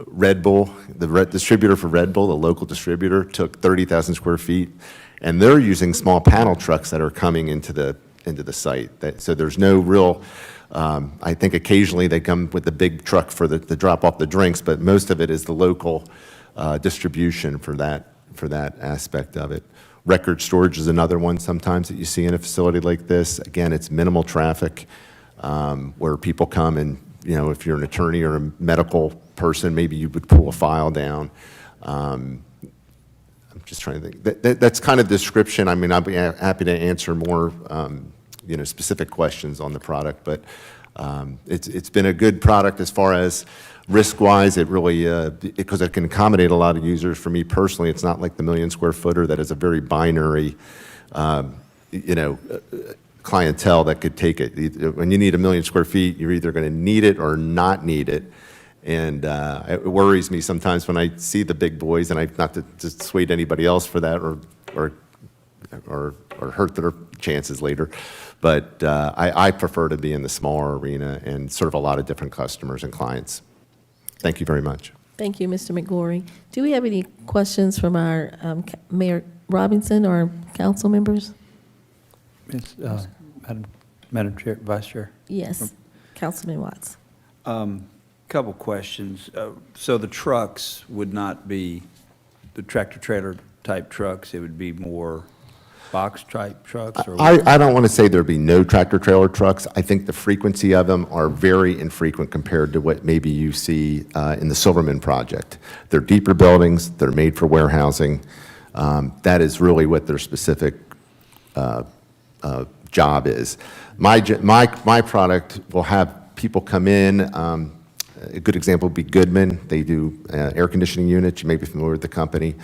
Red Bull, the distributor for Red Bull, the local distributor, took 30,000 square feet, and they're using small panel trucks that are coming into the site. So there's no real, I think occasionally they come with the big truck for the drop off the drinks, but most of it is the local distribution for that aspect of it. Record storage is another one sometimes that you see in a facility like this. Again, it's minimal traffic, where people come and, if you're an attorney or a medical person, maybe you would pull a file down. I'm just trying to think. That's kind of the description. I mean, I'll be happy to answer more, specific questions on the product, but it's been a good product as far as risk-wise. It really, because it can accommodate a lot of users. For me personally, it's not like the million square footer that is a very binary, clientele that could take it. When you need 1 million square feet, you're either going to need it or not need it. And it worries me sometimes when I see the big boys, and not to dissuade anybody else for that or hurt their chances later. But I prefer to be in the smaller arena and serve a lot of different customers and clients. Thank you very much. Thank you, Mr. McGorry. Do we have any questions from our Mayor Robinson or council members? Madam Chair, Vice Chair. Yes, Councilman Watts. Couple questions. So the trucks would not be, the tractor trailer type trucks? It would be more box type trucks? Or I don't want to say there'd be no tractor-trailer trucks. I think the frequency of them are very infrequent compared to what maybe you see in the Silverman project. They're deeper buildings, they're made for warehousing. That is really what their specific job is. My product will have people come in. A good example would be Goodman. They do air conditioning units. You may be familiar with the company.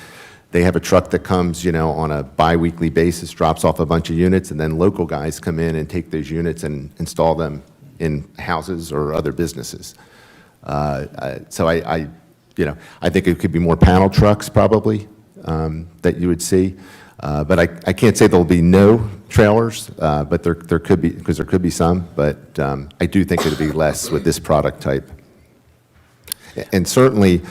They have a truck that comes, on a bi-weekly basis, drops off a bunch of units, and then local guys come in and take those units and install them in houses or other businesses. So I think it could be more panel trucks probably that you would see. But I can't say there'll be no trailers, but there could be, because there could be some, but I do think it'll be less with this product type. And certainly,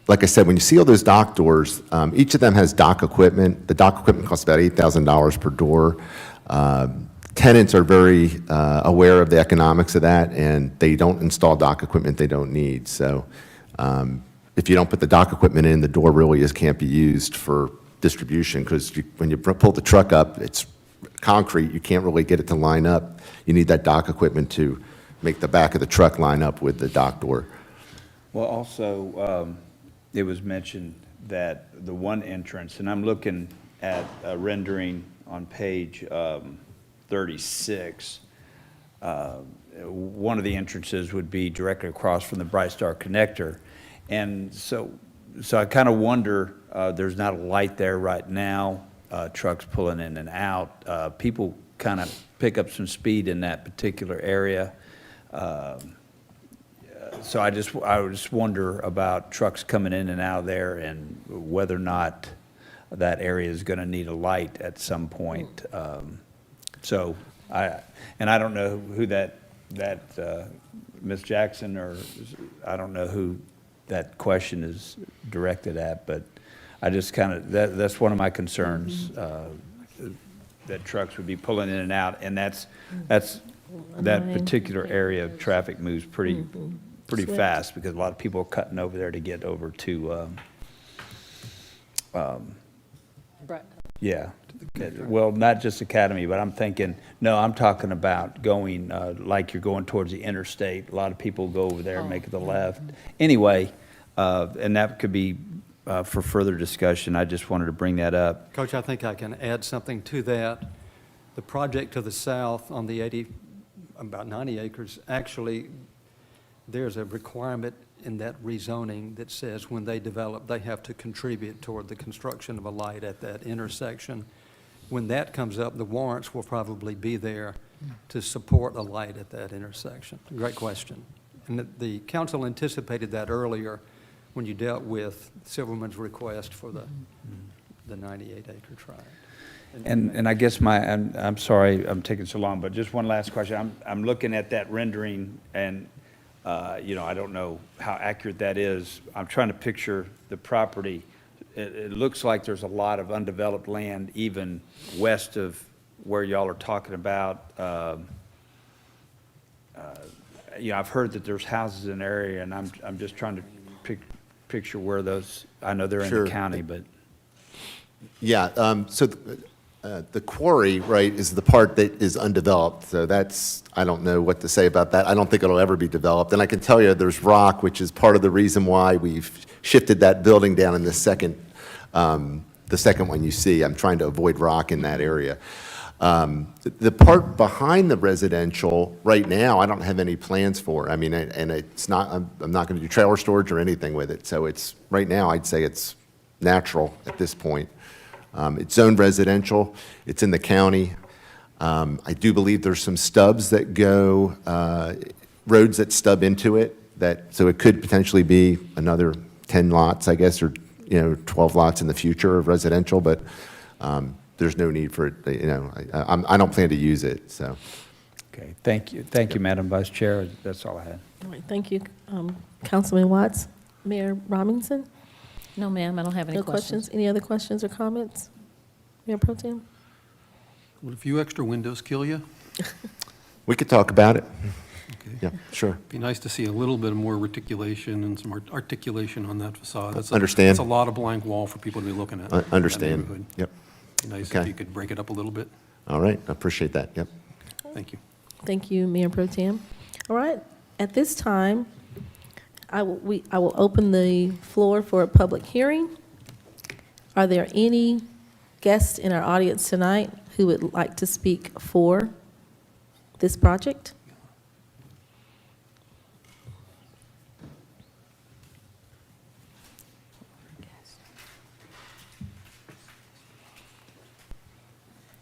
like I said, when you see all those dock doors, each of them has dock equipment. The dock equipment costs about $8,000 per door. Tenants are very aware of the economics of that, and they don't install dock equipment they don't need. So if you don't put the dock equipment in, the door really can't be used for distribution, because when you pull the truck up, it's concrete. You can't really get it to line up. You need that dock equipment to make the back of the truck line up with the dock door. Well, also, it was mentioned that the one entrance, and I'm looking at a rendering on page 36, one of the entrances would be directly across from the Bright Star connector. And so I kind of wonder, there's not a light there right now, trucks pulling in and out. People kind of pick up some speed in that particular area. So I just wonder about trucks coming in and out of there, and whether or not that area is going to need a light at some point. So I don't know who that Ms. Jackson, or I don't know who that question is directed at, but I just kind of, that's one of my concerns, that trucks would be pulling in and out, and that particular area of traffic moves pretty fast, because a lot of people are cutting over there to get over to, yeah. Well, not just Academy, but I'm talking about going, like you're going towards the interstate. A lot of people go over there and make the left. Anyway, and that could be for further discussion. I just wanted to bring that up. Coach, I think I can add something to that. The project to the south on the about 90 acres, actually, there's a requirement in that rezoning that says when they develop, they have to contribute toward the construction of a light at that intersection. When that comes up, the warrants will probably be there to support a light at that intersection. Great question. And the council anticipated that earlier when you dealt with Silverman's request for the 98-acre tract. And I guess I'm sorry I'm taking so long, but just one last question. I'm looking at that rendering, and I don't know how accurate that is. I'm trying to picture the property. It looks like there's a lot of undeveloped land even west of where y'all are talking about. I've heard that there's houses in the area, and I'm just trying to picture where those, I know they're in the county, but. Yeah, so the quarry, right, is the part that is undeveloped. So that's, I don't know what to say about that. I don't think it'll ever be developed. And I can tell you there's rock, which is part of the reason why we've shifted that building down in the second one you see. I'm trying to avoid rock in that area. The part behind the residential, right now, I don't have any plans for. I mean, and it's not, I'm not going to do trailer storage or anything with it. So it's, right now, I'd say it's natural at this point. It's zoned residential. It's in the county. I do believe there's some stubs that go, roads that stub into it, so it could potentially be another 10 lots, I guess, or 12 lots in the future of residential, but there's no need for it. I don't plan to use it. So. Okay, thank you, Madam Vice Chair. That's all I had. All right, thank you, Councilman Watts. Mayor Robinson? No, ma'am, I don't have any No questions. Any other questions or comments? Mayor Pro Tem? Would a few extra windows kill you? We could talk about it. Okay. Yeah, sure. Be nice to see a little bit more reticulation and some articulation on that facade. Understand. That's a lot of blank wall for people to be looking at. Understand. That neighborhood. Yep. Be nice Okay. if you could break it up a little bit. All right, I appreciate that. Yep. Thank you. Thank you, Mayor Pro Tem. All right, at this time, I will open the floor for a public hearing. Are there any guests in our audience tonight who would like to speak for this project?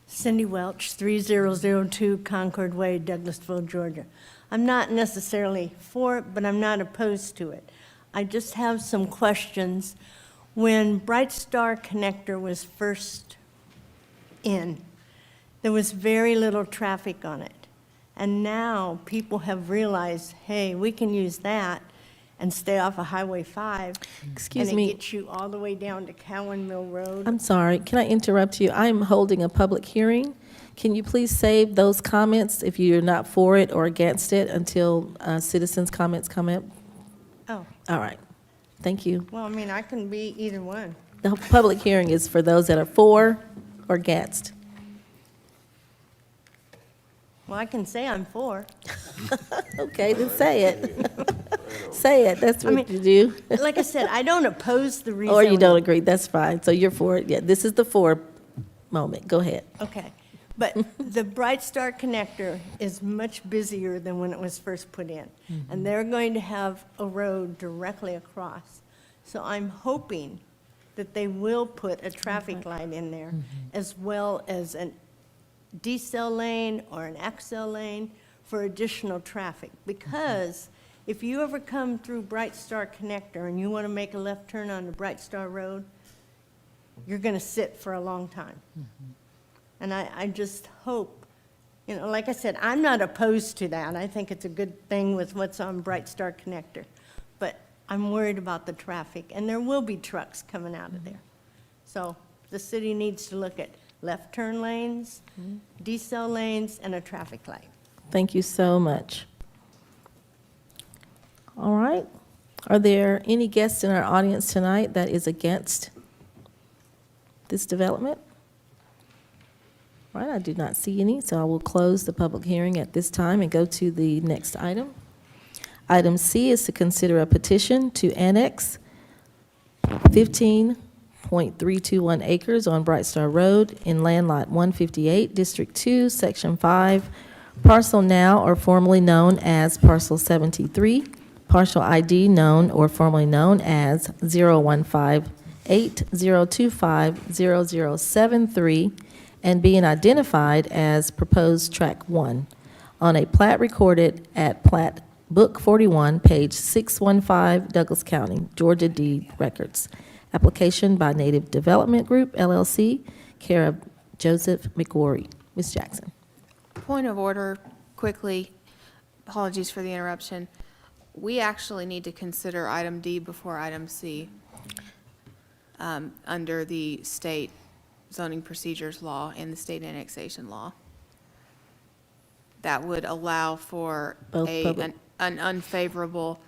Cindy Welch, 3002 Concord Way, Douglasville, Georgia. I'm not necessarily for it, but I'm not opposed to it. I just have some questions. When Bright Star Connector was first in, there was very little traffic on it. And now people have realized, hey, we can use that and stay off of Highway 5. Excuse And me. it gets you all the way down to Cowan Mill Road. I'm sorry, can I interrupt you? I'm holding a public hearing. Can you please save those comments if you're not for it or against it until citizens' comments come up? Oh, All right, thank you. well, I mean, I can be either one. The public hearing is for those that are for or against. Well, I can say I'm for. Okay, then say it. Say it, that's I what mean, you do. Like I said, I don't oppose the rezoning. Or you don't agree, that's fine. So you're for it, yeah, this is the for moment, go ahead. Okay, but the Bright Star Connector is much busier than when it was first put in. And they're going to have a road directly across. So I'm hoping that they will put a traffic light in there, as well as an decel lane or an accel lane for additional traffic. Because if you ever come through Bright Star Connector and you want to make a left turn onto Bright Star Road, you're going to sit for a long time. And I just hope, you know, like I said, I'm not opposed to that. I think it's a good thing with what's on Bright Star Connector. But I'm worried about the traffic, and there will be trucks coming out of there. So the city needs to look at left turn lanes, decel lanes, and a traffic light. Thank you so much. All right, are there any guests in our audience tonight that is against this development? All right, I do not see any, so I will close the public hearing at this time and go to the next item. Item C is to consider a petition to annex 15.321 acres on Bright Star Road in Land Lot 158, District 2, Section 5, parcel now or formerly known as Parcel 73, partial ID known or formerly known as 015-8025-0073, and being identified as proposed Track 1 on a plat recorded at Plat Book 41, page 615, Douglas County, Georgia Deed Records. Application by Native Development Group, LLC, care of Joseph McGorry. Ms. Jackson. Point of order, quickly. Apologies for the interruption. We actually need to consider item D before item C under the state zoning procedures law and the state annexation law. That would allow for Both public. an unfavorable,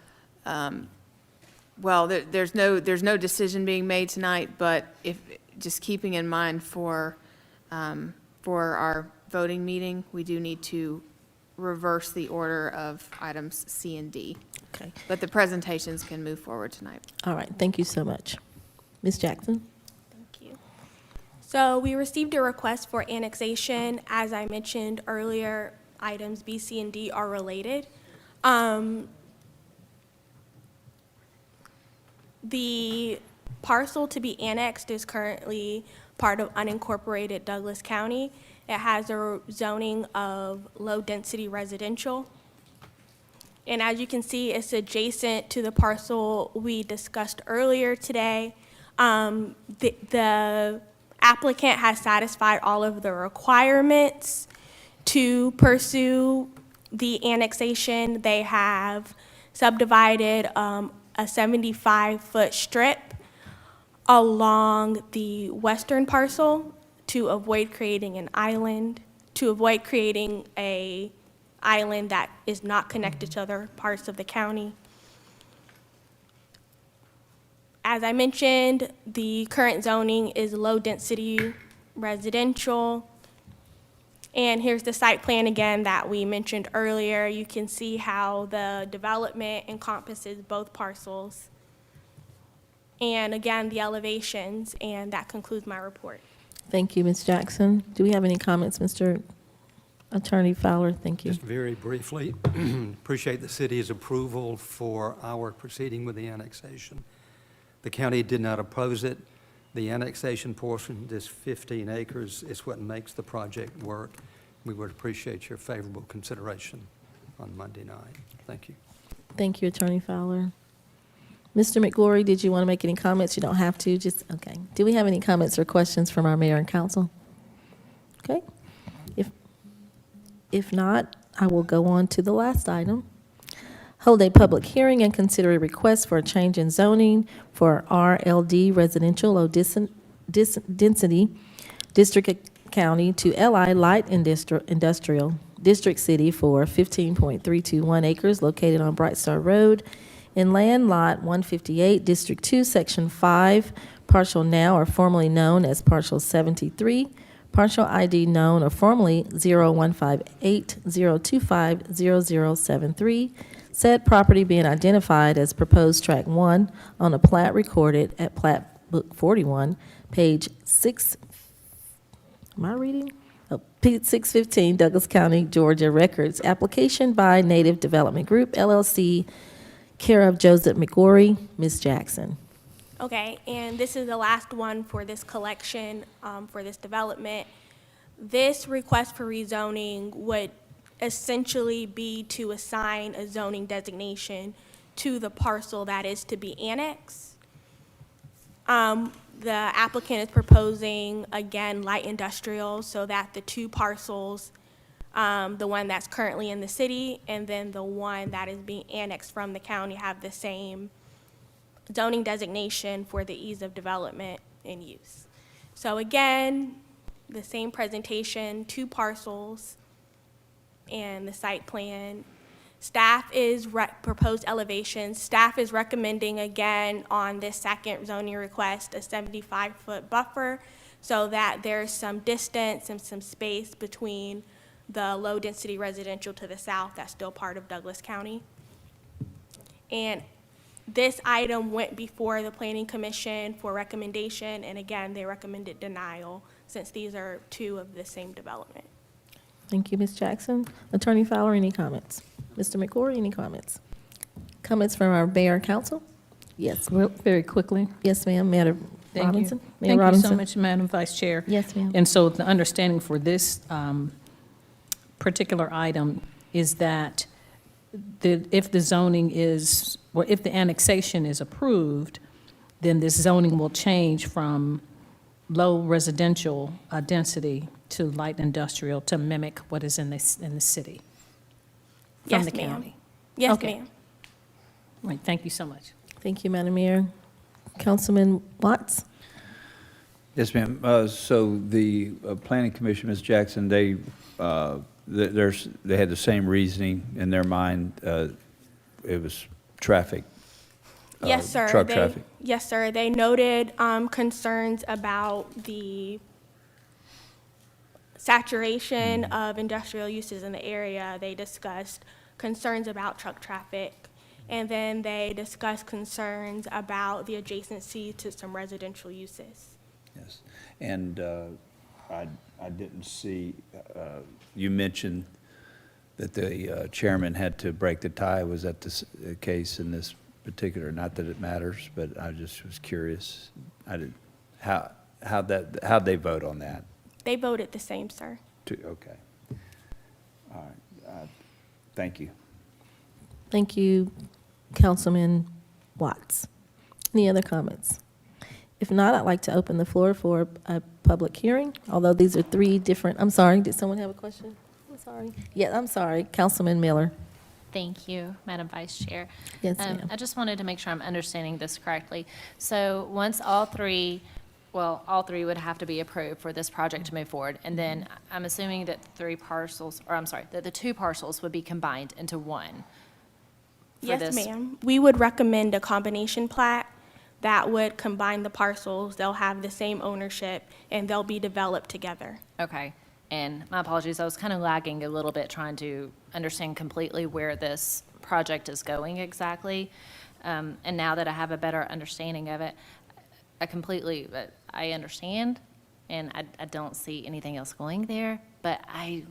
well, there's no decision being made tonight, but if, just keeping in mind for our voting meeting, we do need to reverse the order of items C and D. Okay. But the presentations can move forward tonight. All right, thank you so much. Ms. Jackson? Thank you. So we received a request for annexation. As I mentioned earlier, items B, C, and D are related. The parcel to be annexed is currently part of unincorporated Douglas County. It has a zoning of low-density residential. And as you can see, it's adjacent to the parcel we discussed earlier today. The applicant has satisfied all of the requirements to pursue the annexation. They have subdivided a 75-foot strip along the western parcel to avoid creating an island, to avoid creating a island that is not connected to other parts of the county. As I mentioned, the current zoning is low-density residential. And here's the site plan again that we mentioned earlier. You can see how the development encompasses both parcels. And again, the elevations, and that concludes my report. Thank you, Ms. Jackson. Do we have any comments, Mr. Attorney Fowler? Thank you. Just very briefly, appreciate the city's approval for our proceeding with the annexation. The county did not oppose it. The annexation portion, this 15 acres, is what makes the project work. We would appreciate your favorable consideration on Monday night. Thank you. Thank you, Attorney Fowler. Mr. McGlory, did you want to make any comments? You don't have to, just, okay. Do we have any comments or questions from our mayor and council? Okay. If not, I will go on to the last item. Hold a public hearing and consider a request for a change in zoning for RLD Residential Low Density District County to LI Light Industrial District City for 15.321 acres located on Bright Star Road in land lot 158, District 2, Section 5, partial now or formerly known as partial 73, partial ID known or formerly 0158-025-0073, said property being identified as proposed tract 1 on a plat recorded at Plat Book 41, page 6, am I reading? Oh, page 615, Douglas County, Georgia Records. Application by Native Development Group, LLC, care of Joseph McGlory. Ms. Jackson. Okay, and this is the last one for this collection, for this development. This request for rezoning would essentially be to assign a zoning designation to the parcel that is to be annexed. The applicant is proposing, again, light industrial, so that the two parcels, the one that's currently in the city and then the one that is being annexed from the county, have the same zoning designation for the ease of development and use. So again, the same presentation, two parcels, and the site plan. Staff is proposed elevations. Staff is recommending, again, on this second zoning request, a 75-foot buffer so that there's some distance and some space between the low-density residential to the south that's still part of Douglas County. And this item went before the Planning Commission for recommendation, and again, they recommended denial since these are two of the same development. Thank you, Ms. Jackson. Attorney Fowler, any comments? Mr. McGlory, any comments? Comments from our mayor and council? Yes. Very quickly. Yes, ma'am. Mayor Thank Robinson? you. Mayor Thank Robinson? you so much, Madam Vice Chair. Yes, ma'am. And so the understanding for this particular item is that if the zoning is, or if the annexation is approved, then this zoning will change from low residential density to light industrial to mimic what is in the city from Yes, the ma'am. county. Yes, Okay. ma'am. Right, thank you so much. Thank you, Madam Mayor. Councilman Watts? Yes, ma'am. So the Planning Commission, Ms. Jackson, they had the same reasoning in their mind. It was traffic. Yes, sir. Truck traffic. Yes, sir. They noted concerns about the saturation of industrial uses in the area. They discussed concerns about truck traffic, and then they discussed concerns about the adjacency to some residential uses. Yes. And I didn't see, you mentioned that the chairman had to break the tie. Was that the case in this particular? Not that it matters, but I just was curious. How'd they vote on that? They voted the same, sir. Okay. All right. Thank you. Thank you, Councilman Watts. Any other comments? If not, I'd like to open the floor for a public hearing, although these are three different, I'm sorry, did someone have a question? I'm sorry. Yeah, I'm sorry, Councilman Miller. Thank you, Madam Vice Chair. Yes, ma'am. I just wanted to make sure I'm understanding this correctly. So once all three well, all three would have to be approved for this project to move forward. And then I'm assuming that that the two parcels would be combined into one. for Yes, this? ma'am. We would recommend a combination plat that would combine the parcels. They'll have the same ownership, and they'll be developed together. Okay. And my apologies, I was kind of lagging a little bit trying to understand completely where this project is going exactly. And now that I have a better understanding of it, I understand, and I don't see anything else going there. But I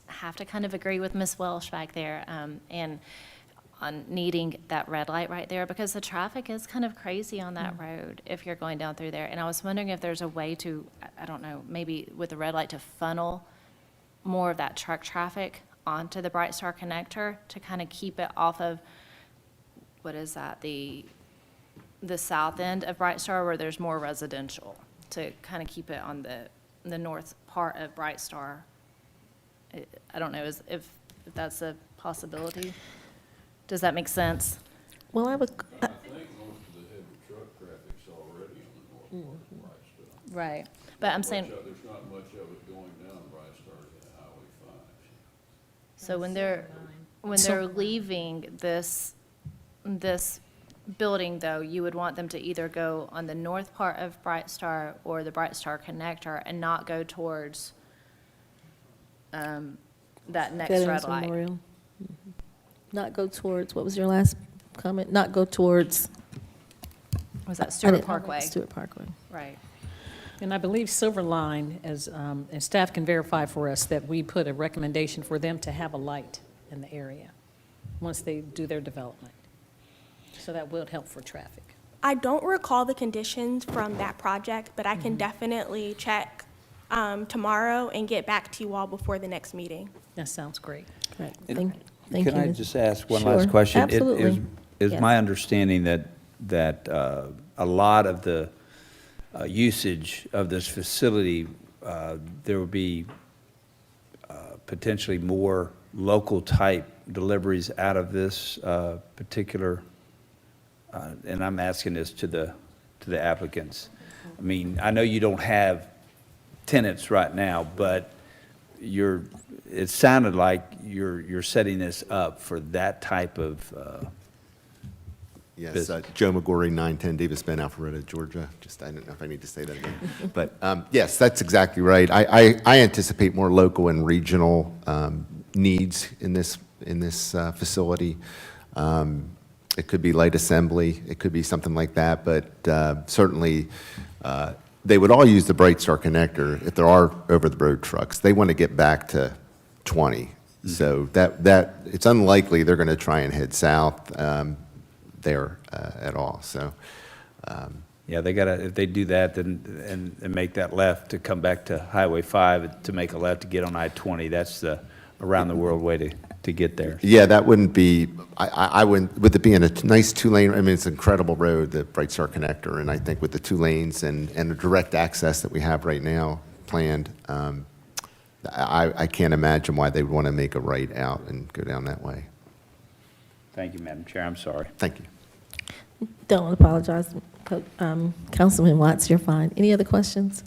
have to kind of agree with Ms. Welsh back there, and on needing that red light right there, because the traffic is kind of crazy on that road if you're going down through there. And I was wondering if there's a way to, I don't know, maybe with the red light to funnel more of that truck traffic onto the Bright Star connector to kind of keep it off of, what is that, the south end of Bright Star where there's more residential, to kind of keep it on the north part of Bright Star. I don't know if that's a possibility. Does that make sense? Well, I would, I think most of the heavy truck traffic's already on the north part of Bright Star. Right. But I'm saying, There's not much of it going down Bright Star to Highway 5. so when they're leaving this building, though, you would want them to either go on the north part of Bright Star or the Bright Star connector and not go towards that next red Veterans light. Memorial. Not go towards, what was your last comment? Not go towards. Was that Stewart Parkway? Stewart Parkway. Right. And I believe Silver Line, and staff can verify for us, that we put a recommendation for them to have a light in the area once they do their development. So that will help for traffic. I don't recall the conditions from that project, but I can definitely check tomorrow and get back to you all before the next meeting. That sounds great. Right. Thank you. Can I just ask one Sure, last question? absolutely. Is Yes. my understanding that a lot of the usage of this facility, there will be potentially more local-type deliveries out of this particular, and I'm asking this to the applicants. I mean, I know you don't have tenants right now, but it sounded like you're setting this up for that type of Yes, business. Joe McGorry, 910 Davis Bend, Alpharetta, Georgia. I don't know if I need to say that again. But yes, that's exactly right. I anticipate more local and regional needs in this facility. It could be light assembly, it could be something like that, but certainly they would all use the Bright Star connector if there are over-the-road trucks. They want to get back to 20. So that it's unlikely they're going to try and head south there at all. So Yeah, they gotta, if they do that, then, and make that left to come back to Highway 5, to make a left to get on I-20, that's the around-the-world way to get there. yeah, that wouldn't be, I wouldn't, with it being a nice two-lane, I mean, it's an incredible road, the Bright Star connector, and I think with the 2 lanes and the direct access that we have right now planned, I can't imagine why they would want to make a right out and go down that way. Thank you, Madam Chair, I'm sorry. Thank you. Don't apologize, Councilman Watts, you're fine. Any other questions?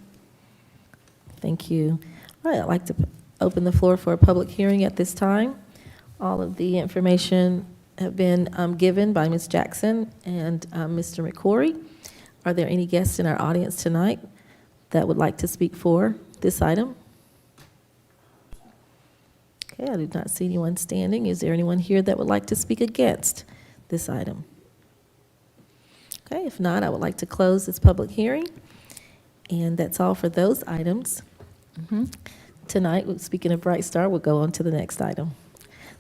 Thank you. All right, I'd like to open the floor for a public hearing at this time. All of the information have been given by Ms. Jackson and Mr. McCory. Are there any guests in our audience tonight that would like to speak for this item? Okay, I do not see anyone standing. Is there anyone here that would like to speak against this item? Okay, if not, I would like to close this public hearing. And that's all for those items. Tonight, speaking of Bright Star, we'll go on to the next item.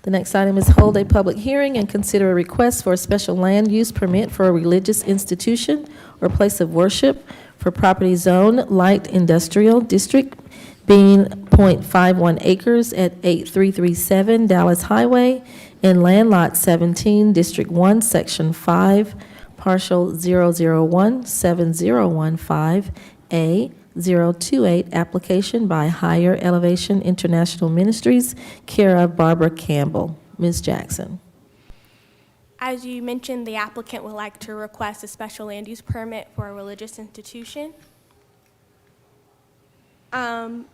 The next item is hold a public hearing and consider a request for a special land use permit for a religious institution or place of worship for property zone light industrial district being .51 acres at 8337 Dallas Highway in land lot 17, District 1, Section 5, partial 0017015A 028, application by Higher Elevation International Ministries, care of Barbara Campbell. Ms. Jackson. As you mentioned, the applicant would like to request a special land use permit for a religious institution. The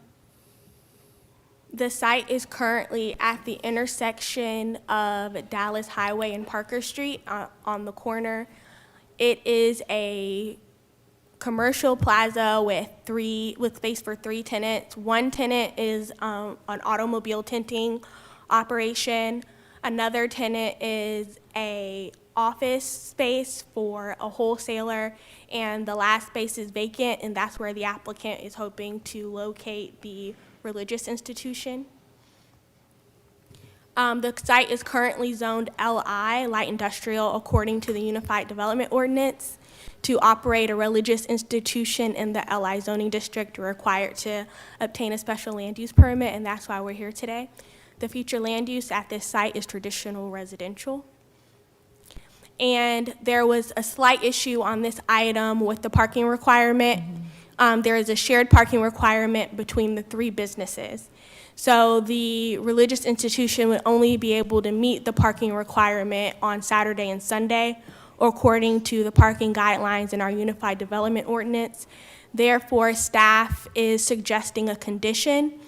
site is currently at the intersection of Dallas Highway and Parker Street on the corner. It is a commercial plaza with space for 3 tenants. One tenant is an automobile tinting operation. Another tenant is a office space for a wholesaler, and the last space is vacant, and that's where the applicant is hoping to locate the religious institution. The site is currently zoned LI, light industrial, according to the Unified Development Ordinance. To operate a religious institution in the LI zoning district, you're required to obtain a special land use permit, and that's why we're here today. The future land use at this site is traditional residential. And there was a slight issue on this item with the parking requirement. There is a shared parking requirement between the 3 businesses. So the religious institution would only be able to meet the parking requirement on Saturday and Sunday, according to the parking guidelines in our Unified Development Ordinance. Therefore, staff is suggesting a condition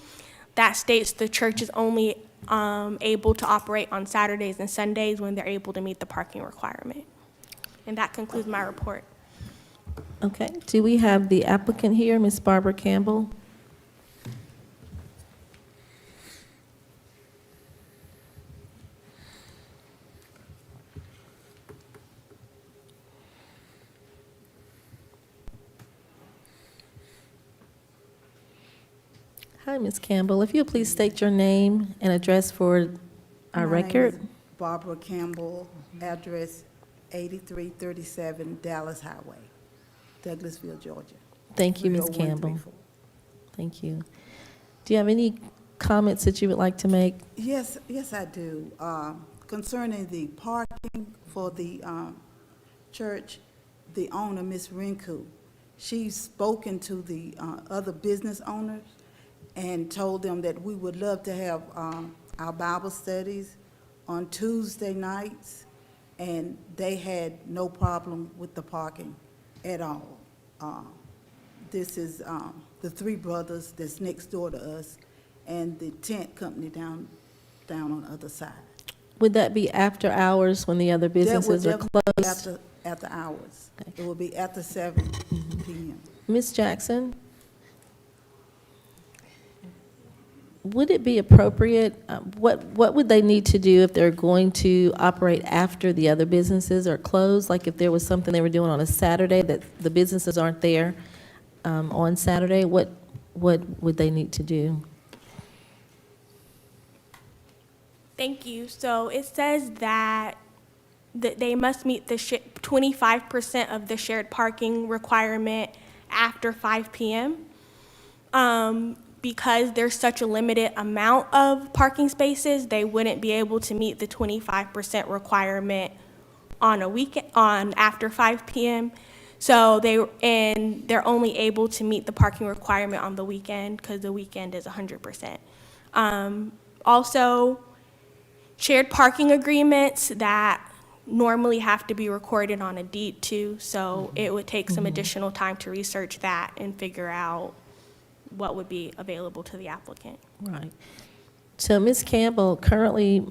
that states the church is only able to operate on Saturdays and Sundays when they're able to meet the parking requirement. And that concludes my report. Okay, do we have the applicant here, Ms. Barbara Campbell? Hi, Ms. Campbell. If you'll please state your name and address for our record. My name is Barbara Campbell, address 8337 Dallas Highway, Douglasville, Georgia. Thank you, Ms. Campbell. Thank you. Do you have any comments that you would like to make? Yes, I do. Concerning the parking for the church, the owner, Ms. Rinku, she's spoken to the other business owners and told them that we would love to have our Bible studies on Tuesday nights, and they had no problem with the parking at all. This is the 3 brothers that's next door to us, and the tent company down on the other side. Would that be after hours when the other businesses are That would closed? be after hours. It will be after 7 p.m. Ms. Jackson? Would it be appropriate, what would they need to do if they're going to operate after the other businesses are closed? Like if there was something they were doing on a Saturday that the businesses aren't there on Saturday, what would they need to do? Thank you. So it says that they must meet the 25% of the shared parking requirement after 5 p.m. Because there's such a limited amount of parking spaces, they wouldn't be able to meet the 25% requirement on a weekend, after 5 p.m. So they're only able to meet the parking requirement on the weekend because the weekend is 100%. Also, shared parking agreements that normally have to be recorded on a deed too, so it would take some additional time to research that and figure out what would be available to the applicant. Right. So Ms. Campbell, currently,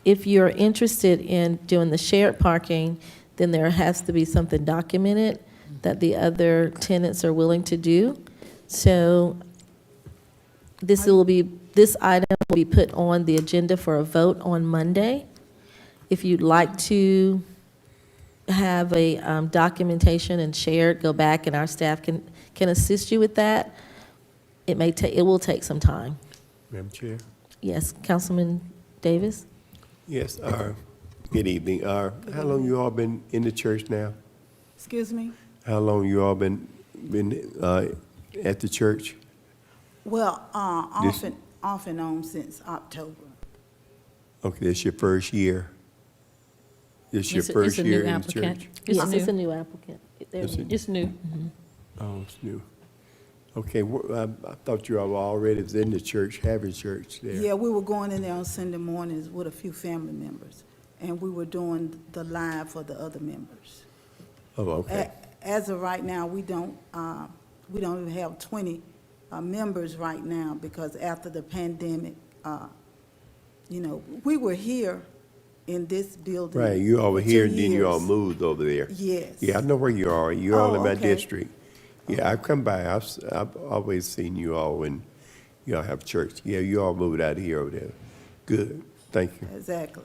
if you're interested in doing the shared parking, then there has to be something documented that the other tenants are willing to do. So this item will be put on the agenda for a vote on Monday. If you'd like to have a documentation and share it, go back and our staff can assist you with that. It will take some time. Madam Chair? Yes, Councilman Davis? Yes, good evening. How long you all been in the church now? Excuse me? How long you all been at the church? Well, off and on since October. Okay, it's your first year? It's your It's first a year new in the applicant. church? Yes, new. it's a new applicant. It's new. Oh, it's new. Okay, I thought you all already was in the church, having church there. Yeah, we were going in there on Sunday mornings with a few family members, and we were doing the live for the other members. Oh, okay. As of right now, we don't even have 20 members right now, because after the pandemic, we were here in this building. Right, you over for here, 2 and then you all years. moved over there. Yes. Yeah, I know where you are. You're all in my okay. district. Yeah, I've come by. I've always seen you all when you all have church. Yeah, you all moved out of here over there. Good, thank you. Exactly.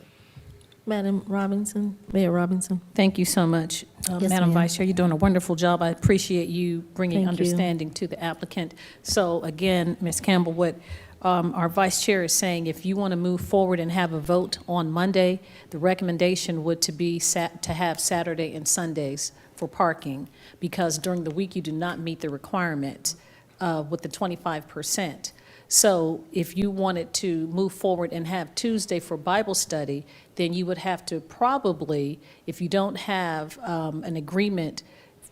Madam Robinson, Mayor Robinson. Thank you so much. Yes, Madam ma'am. Vice Chair, you're doing a wonderful job. I appreciate you bringing Thank you. understanding to the applicant. So again, Ms. Campbell, what our Vice Chair is saying, if you want to move forward and have a vote on Monday, the recommendation would to have Saturday and Sundays for parking, because during the week you do not meet the requirement with the 25%. So if you wanted to move forward and have Tuesday for Bible study, then you would have to probably, if you don't have an agreement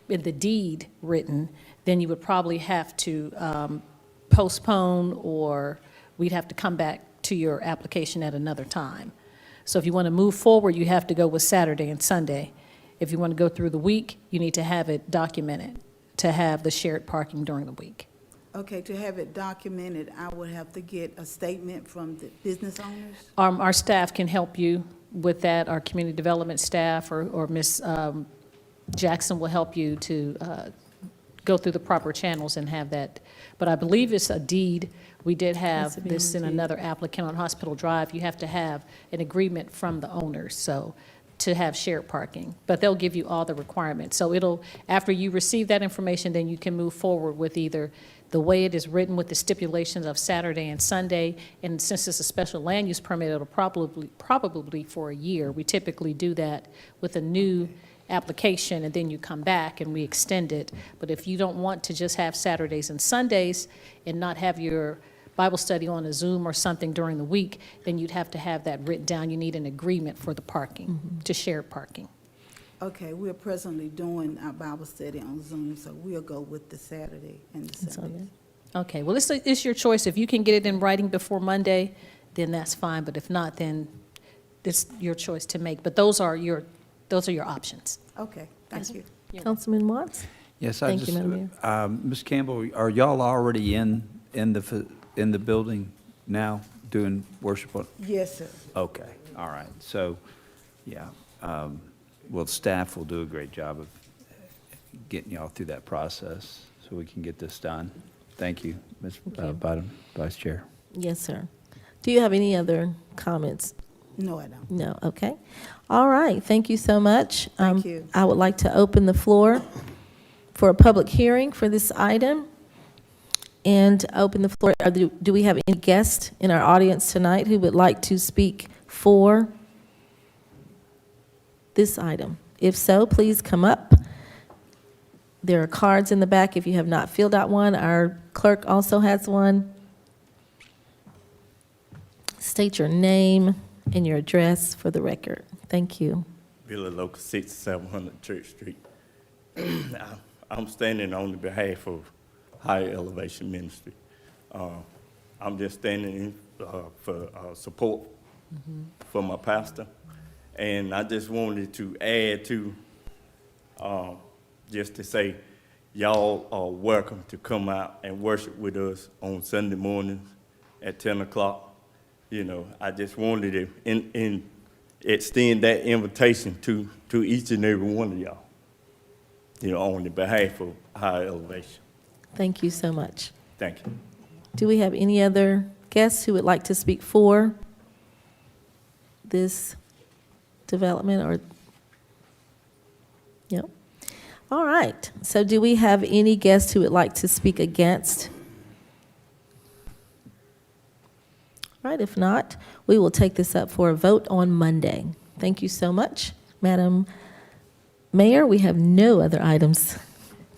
in the deed written, then you would probably have to postpone, or we'd have to come back to your application at another time. So if you want to move forward, you have to go with Saturday and Sunday. If you want to go through the week, you need to have it documented to have the shared parking during the week. Okay, to have it documented, I would have to get a statement from the business owners? Our staff can help you with that. Our community development staff or Ms. Jackson will help you to go through the proper channels and have that. But I believe it's a deed. We did Has to have be this on in deed. another applicant on Hospital Drive. You have to have an agreement from the owners, so, to have shared parking. But they'll give you all the requirements. So after you receive that information, then you can move forward with either the way it is written with the stipulations of Saturday and Sunday, and since it's a special land use permit, it'll probably for a year. We typically do that with a new application, and then you come back and we extend it. But if you don't want to just have Saturdays and Sundays and not have your Bible study on a Zoom or something during the week, then you'd have to have that written down. You need an agreement for the parking, to share parking. Okay, we're presently doing our Bible study on Zoom, so we'll go with the Saturday and the Sunday. Okay, well, it's your choice. If you can get it in writing before Monday, then that's fine, but if not, then it's your choice to make. But those are your options. Okay, thank you. Councilman Watts? Yes, Thank you, Madam Mayor. Ms. Campbell, are y'all already in the building now doing worship? Yes, sir. Okay, all right. So, yeah, well, staff will do a great job of getting y'all through that process so we can get this done. Thank you, Ms. Bottom, Vice Chair. Yes, sir. Do you have any other comments? No, I don't. No, okay. All right, thank you so much. Thank you. I would like to open the floor for a public hearing for this item. And open the floor, do we have any guests in our audience tonight who would like to speak for this item? If so, please come up. There are cards in the back if you have not filled out one. Our clerk also has one. State your name and your address for the record. Thank you. Billy Local, 6700 Church Street. I'm standing on the behalf of Higher Elevation Ministry. I'm just standing in for support for my pastor. And I just wanted to add to, just to say, y'all are welcome to come out and worship with us on Sunday mornings at 10 o'clock. You know, I just wanted to extend that invitation to each and every one of y'all, you know, on the behalf of Higher Elevation. Thank you so much. Thank you. Do we have any other guests who would like to speak for this development or? Yep. All right. So do we have any guests who would like to speak against? All right. If not, we will take this up for a vote on Monday. Thank you so much, Madam Mayor. We have no other items.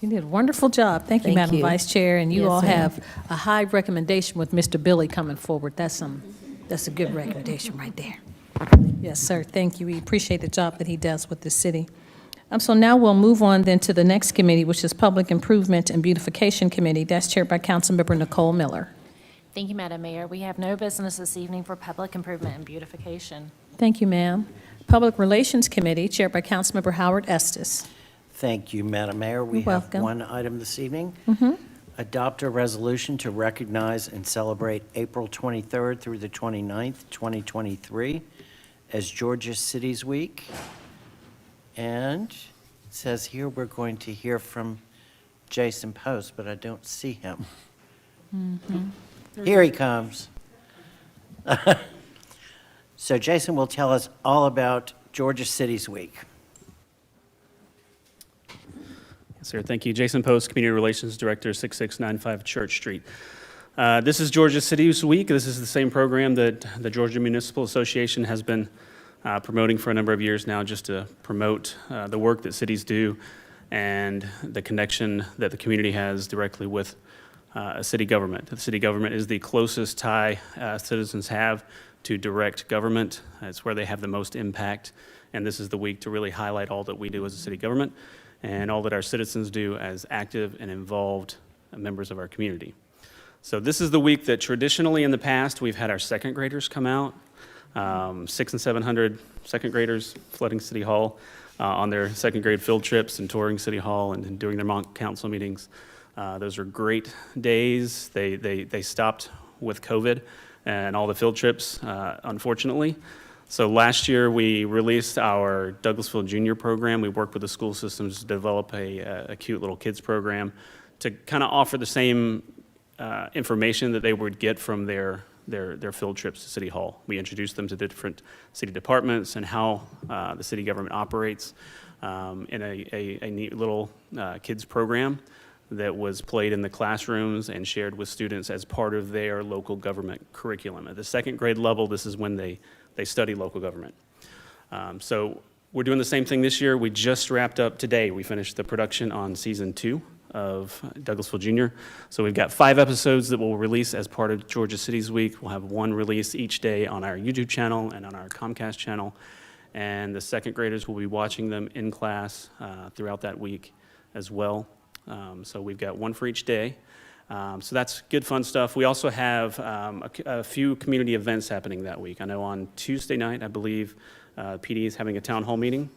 You did a wonderful job. Thank you, Thank Madam you. Vice Chair. And you Yes, all ma'am. have a high recommendation with Mr. Billy coming forward. That's a good recommendation right there. Yes, sir. Thank you. We appreciate the job that he does with the city. So now we'll move on then to the next committee, which is Public Improvement and Beautification Committee. That's chaired by Councilmember Nicole Miller. Thank you, Madam Mayor. We have no business this evening for public improvement and beautification. Thank you, ma'am. Public Relations Committee, chaired by Councilmember Howard Estes. Thank you, Madam Mayor. We You're have welcome. one item this evening. adopt a resolution to recognize and celebrate April 23rd through the 29th, 2023 as Georgia Cities Week. And it says here we're going to hear from Jason Post, but I don't see him. Here he comes. So Jason will tell us all about Georgia Cities Week. Yes, sir. Thank you. Jason Post, Community Relations Director, 6695 Church Street. This is Georgia Cities Week. This is the same program that the Georgia Municipal Association has been promoting for a number of years now, just to promote the work that cities do and the connection that the community has directly with a city government. The city government is the closest tie citizens have to direct government. It's where they have the most impact. And this is the week to really highlight all that we do as a city government and all that our citizens do as active and involved members of our community. So this is the week that traditionally in the past we've had our second graders come out, 600 and 700 second graders flooding City Hall on their second grade field trips and touring City Hall and doing their mock council meetings. Those are great days. They stopped with COVID and all the field trips, unfortunately. So last year we released our Douglasville Junior program. We worked with the school systems to develop a cute little kids program to kind of offer the same information that they would get from their field trips to City Hall. We introduced them to the different city departments and how the city government operates in a neat little kids program that was played in the classrooms and shared with students as part of their local government curriculum. At the second grade level, this is when they study local government. So we're doing the same thing this year. We just wrapped up today. We finished the production on season 2 of Douglasville Junior. So we've got 5 episodes that we'll release as part of Georgia Cities Week. We'll have 1 release each day on our YouTube channel and on our Comcast channel. And the second graders will be watching them in class throughout that week as well. So we've got 1 for each day. So that's good, fun stuff. We also have a few community events happening that week. I know on Tuesday night, I believe, PD is having a town hall meeting.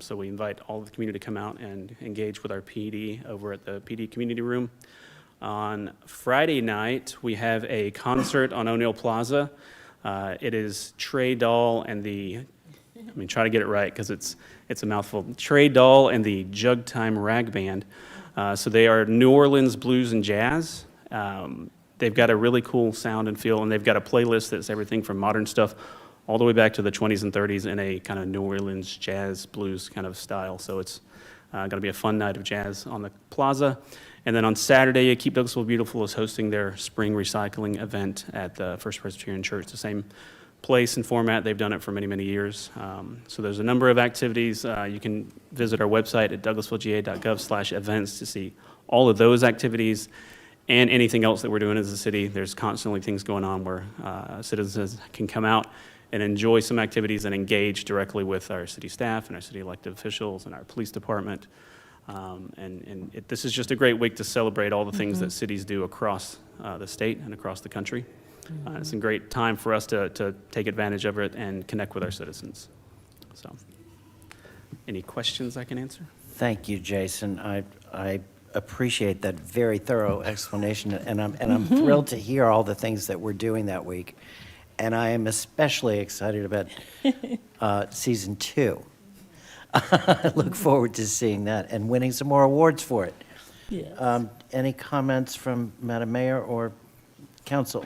So we invite all of the community to come out and engage with our PD over at the PD community room. On Friday night, we have a concert on O'Neill Plaza. It is Trey Dahl and try to get it right because it's a mouthful. Trey Dahl and the Jug Time Rag Band. So they are New Orleans blues and jazz. They've got a really cool sound and feel, and they've got a playlist that's everything from modern stuff all the way back to the 20s and 30s in a kind of New Orleans jazz blues kind of style. So it's going to be a fun night of jazz on the plaza. And then on Saturday, Keep Douglasville Beautiful is hosting their spring recycling event at the First Presbyterian Church, the same place and format. They've done it for many, many years. So there's a number of activities. You can visit our website at douglasvillega.gov/events to see all of those activities and anything else that we're doing as a city. There's constantly things going on where citizens can come out and enjoy some activities and engage directly with our city staff and our city elected officials and our police department. This is just a great week to celebrate all the things that cities do across the state and across the country. It's a great time for us to take advantage of it and connect with our citizens. So, any questions I can answer? Thank you, Jason. I appreciate that very thorough explanation, and I'm thrilled to hear all the things that we're doing that week. And I am especially excited about season 2. I look forward to seeing that and winning some more awards for it. Yes. Any comments from Madam Mayor or Council?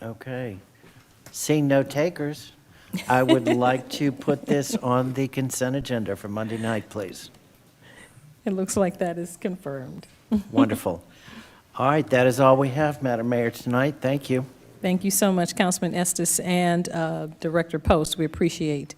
Okay. Seeing no takers, I would like to put this on the consent agenda for Monday night, please. It looks like that is confirmed. Wonderful. All right, that is all we have, Madam Mayor, tonight. Thank you. Thank you so much, Councilman Estes and Director Post. We appreciate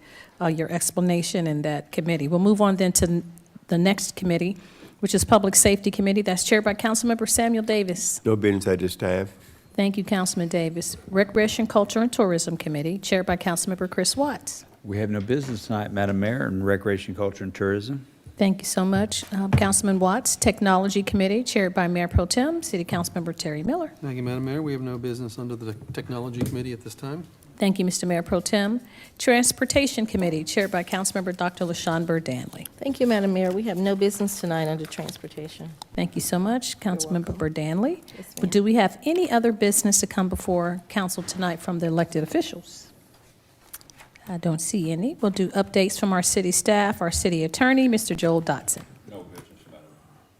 your explanation in that committee. We'll move on then to the next committee, which is Public Safety Committee. That's chaired by Councilmember Samuel Davis. No business at this time. Thank you, Councilman Davis. Recreation, Culture, and Tourism Committee, chaired by Councilmember Chris Watts. We have no business tonight, Madam Mayor, in Recreation, Culture, and Tourism. Thank you so much, Councilman Watts. Technology Committee, chaired by Mayor Pro Tem, City Councilmember Terry Miller. Thank you, Madam Mayor. We have no business under the Technology Committee at this time. Thank you, Mr. Mayor Pro Tem. Transportation Committee, chaired by Councilmember Dr. LaShawn Burdanley. Thank you, Madam Mayor. We have no business tonight under transportation. Thank you so much, Councilmember Burdanley. Yes, But ma'am. do we have any other business to come before council tonight from the elected officials? I don't see any. We'll do updates from our city staff, our city attorney, Mr. Joel Dotson. No business, Madam.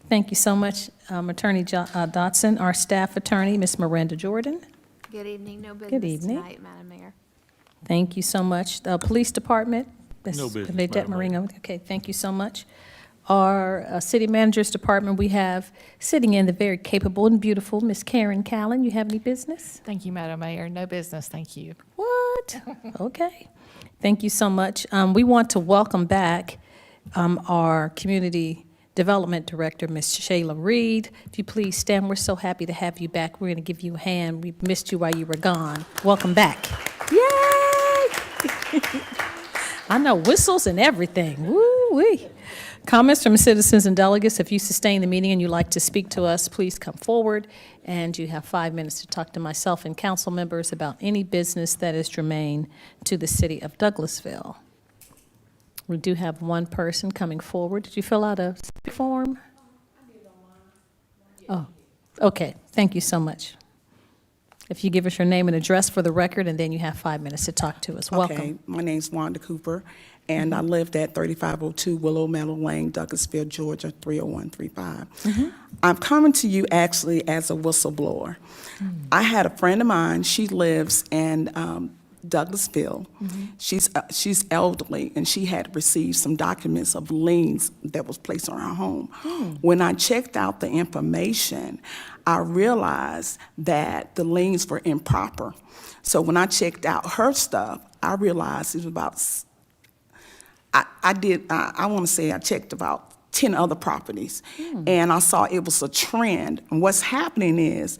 Thank you so much, Attorney Dotson. Our staff attorney, Ms. Miranda Jordan. Good evening, no Good business evening. tonight, Madam Mayor. Thank you so much. The Police Department. No business, Bernadette Madam Mayor. Marino. Okay, thank you so much. Our City Manager's Department, we have sitting in the very capable and beautiful Miss Karen Callen. You have any business? Thank you, Madam Mayor. No business, thank you. What? Okay. Thank you so much. We want to welcome back our Community Development Director, Ms. Shayla Reed. If you please stand, we're so happy to have you back. We're going to give you a hand. We missed you while you were gone. Welcome back. Yay! I know, whistles and everything. Woo-wee. Comments from citizens and delegates. If you sustain the meeting and you'd like to speak to us, please come forward. And you have 5 minutes to talk to myself and council members about any business that is germane to the city of Douglasville. We do have one person coming forward. Did you fill out a form? Oh, okay. Thank you so much. If you give us your name and address for the record, and then you have 5 minutes to talk to us. Welcome. Okay, my name's Wanda Cooper, and I lived at 3502 Willow Meadow Lane, Douglasville, Georgia, 30135. I'm coming to you actually as a whistleblower. I had a friend of mine, she lives in Douglasville. She's elderly, and she had received some documents of liens that was placed on her home. When I checked out the information, I realized that the liens were improper. So when I checked out her stuff, I realized it was about, I want to say I checked about 10 other properties, and I saw it was a trend. And what's happening is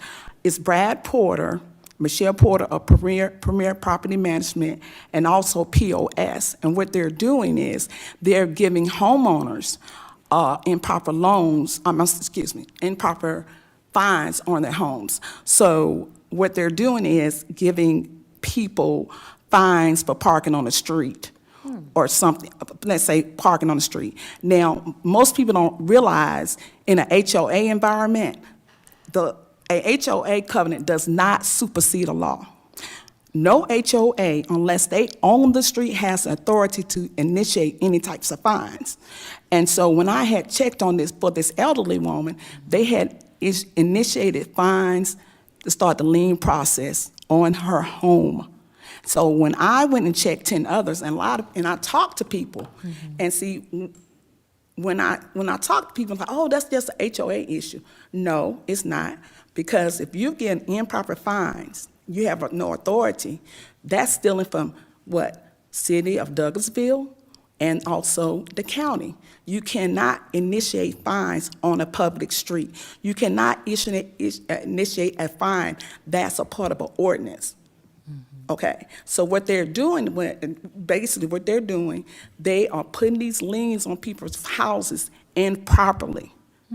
Brad Porter, Michelle Porter of Premier Property Management, and also POS. And what they're doing is they're giving homeowners improper loans, improper fines on their homes. So what they're doing is giving people fines for parking on the street or something, let's say parking on the street. Now, most people don't realize in an HOA environment, a HOA covenant does not supersede a law. No HOA, unless they own the street, has authority to initiate any types of fines. And so when I had checked on this for this elderly woman, they had initiated fines to start the lien process on her home. So when I went and checked 10 others, and I talked to people, and see, when I talk to people, I'm like, oh, that's just a HOA issue. No, it's not. Because if you're getting improper fines, you have no authority. That's stealing from what? City of Douglasville and also the county. You cannot initiate fines on a public street. You cannot initiate a fine that's a part of an ordinance. Okay, so what they're doing, basically what they're doing, they are putting these liens on people's houses improperly.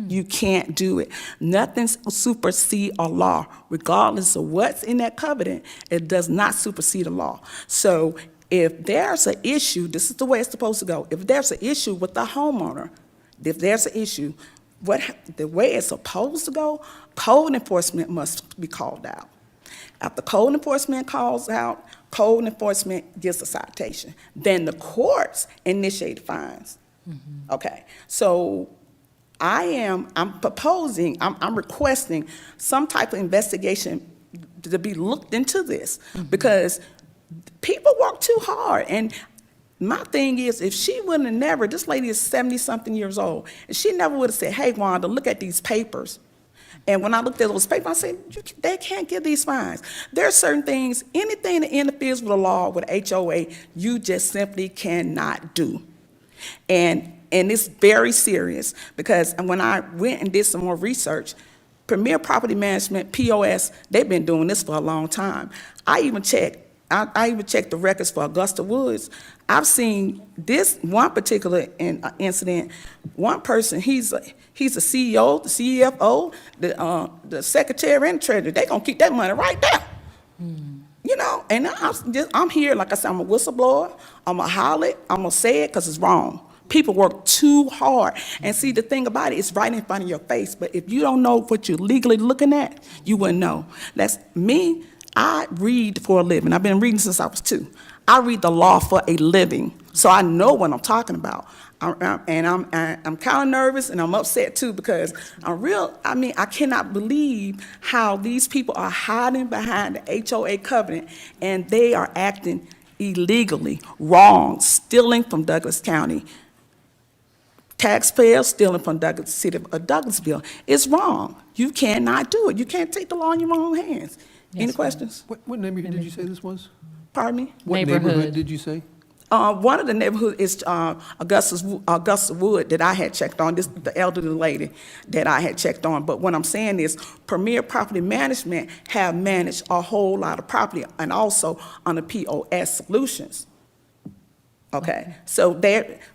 You can't do it. Nothing supersedes a law, regardless of what's in that covenant. It does not supersede a law. So if there's an issue, this is the way it's supposed to go. If there's an issue with the homeowner, if there's an issue, the way it's supposed to go, code enforcement must be called out. After code enforcement calls out, code enforcement gives a citation. Then the courts initiate fines. Okay, so I'm requesting some type of investigation to be looked into this, because people work too hard. And my thing is, if she wouldn't have never, this lady is 70-something years old, and she never would have said, hey, Wanda, look at these papers. And when I looked at those papers, I said, they can't give these fines. There are certain things, anything that interferes with the law, with HOA, you just simply cannot do. And it's very serious, because when I went and did some more research, Premier Property Management, POS, they've been doing this for a long time. I even checked the records for Augusta Woods. I've seen this one particular incident. One person, he's a CEO, the CFO, the secretary and treasurer. They're gonna keep that money right there. you know, and I'm here, like I said, I'm a whistleblower, I'm a holler it, I'm gonna say it because it's wrong. People work too hard. And see, the thing about it, it's right in front of your face, but if you don't know what you're legally looking at, you wouldn't know. That's me. I read for a living. I've been reading since I was 2. I read the law for a living, so I know what I'm talking about. I'm kind of nervous and I'm upset too because I cannot believe how these people are hiding behind the HOA covenant and they are acting illegally, wrong, stealing from Douglas County. Taxpayers stealing from the city of Douglasville. It's wrong. You cannot do it. You can't take the law in your own hands. Any questions? What neighborhood did you say this was? Pardon me? What neighborhood did you say? One of the neighborhoods is Augusta Wood that I had checked on. This is the elderly lady that I had checked on. But what I'm saying is Premier Property Management have managed a whole lot of property and also on the POS solutions. Okay,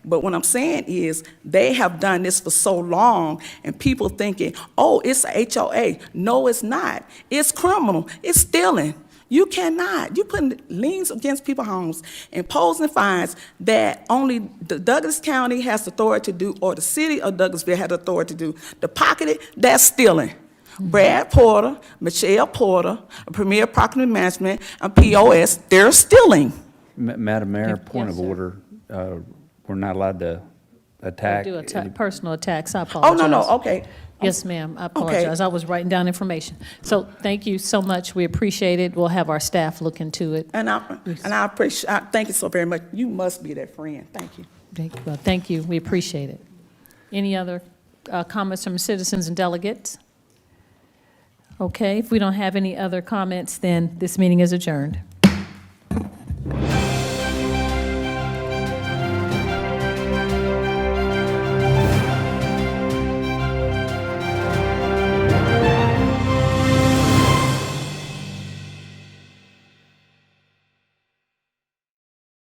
but what I'm saying is they have done this for so long and people thinking, oh, it's a HOA. No, it's not. It's criminal. It's stealing. You cannot. You putting liens against people's homes, imposing fines that only the Douglas County has authority to do, or the city of Douglasville has authority to do. To pocket it, that's stealing. Brad Porter, Michelle Porter, Premier Property Management, and POS, they're stealing. Madam Mayor, Yes, point of sir. order, we're not allowed to attack. Do personal attacks, I Oh, apologize. no, okay. Yes, ma'am, I apologize. I was writing down information. So thank you so much. We appreciate it. We'll have our staff look into it. And I appreciate, thank you so very much. You must be that friend. Thank you. Well, thank you. We appreciate it. Any other comments from citizens and delegates? Okay, if we don't have any other comments, then this meeting is adjourned.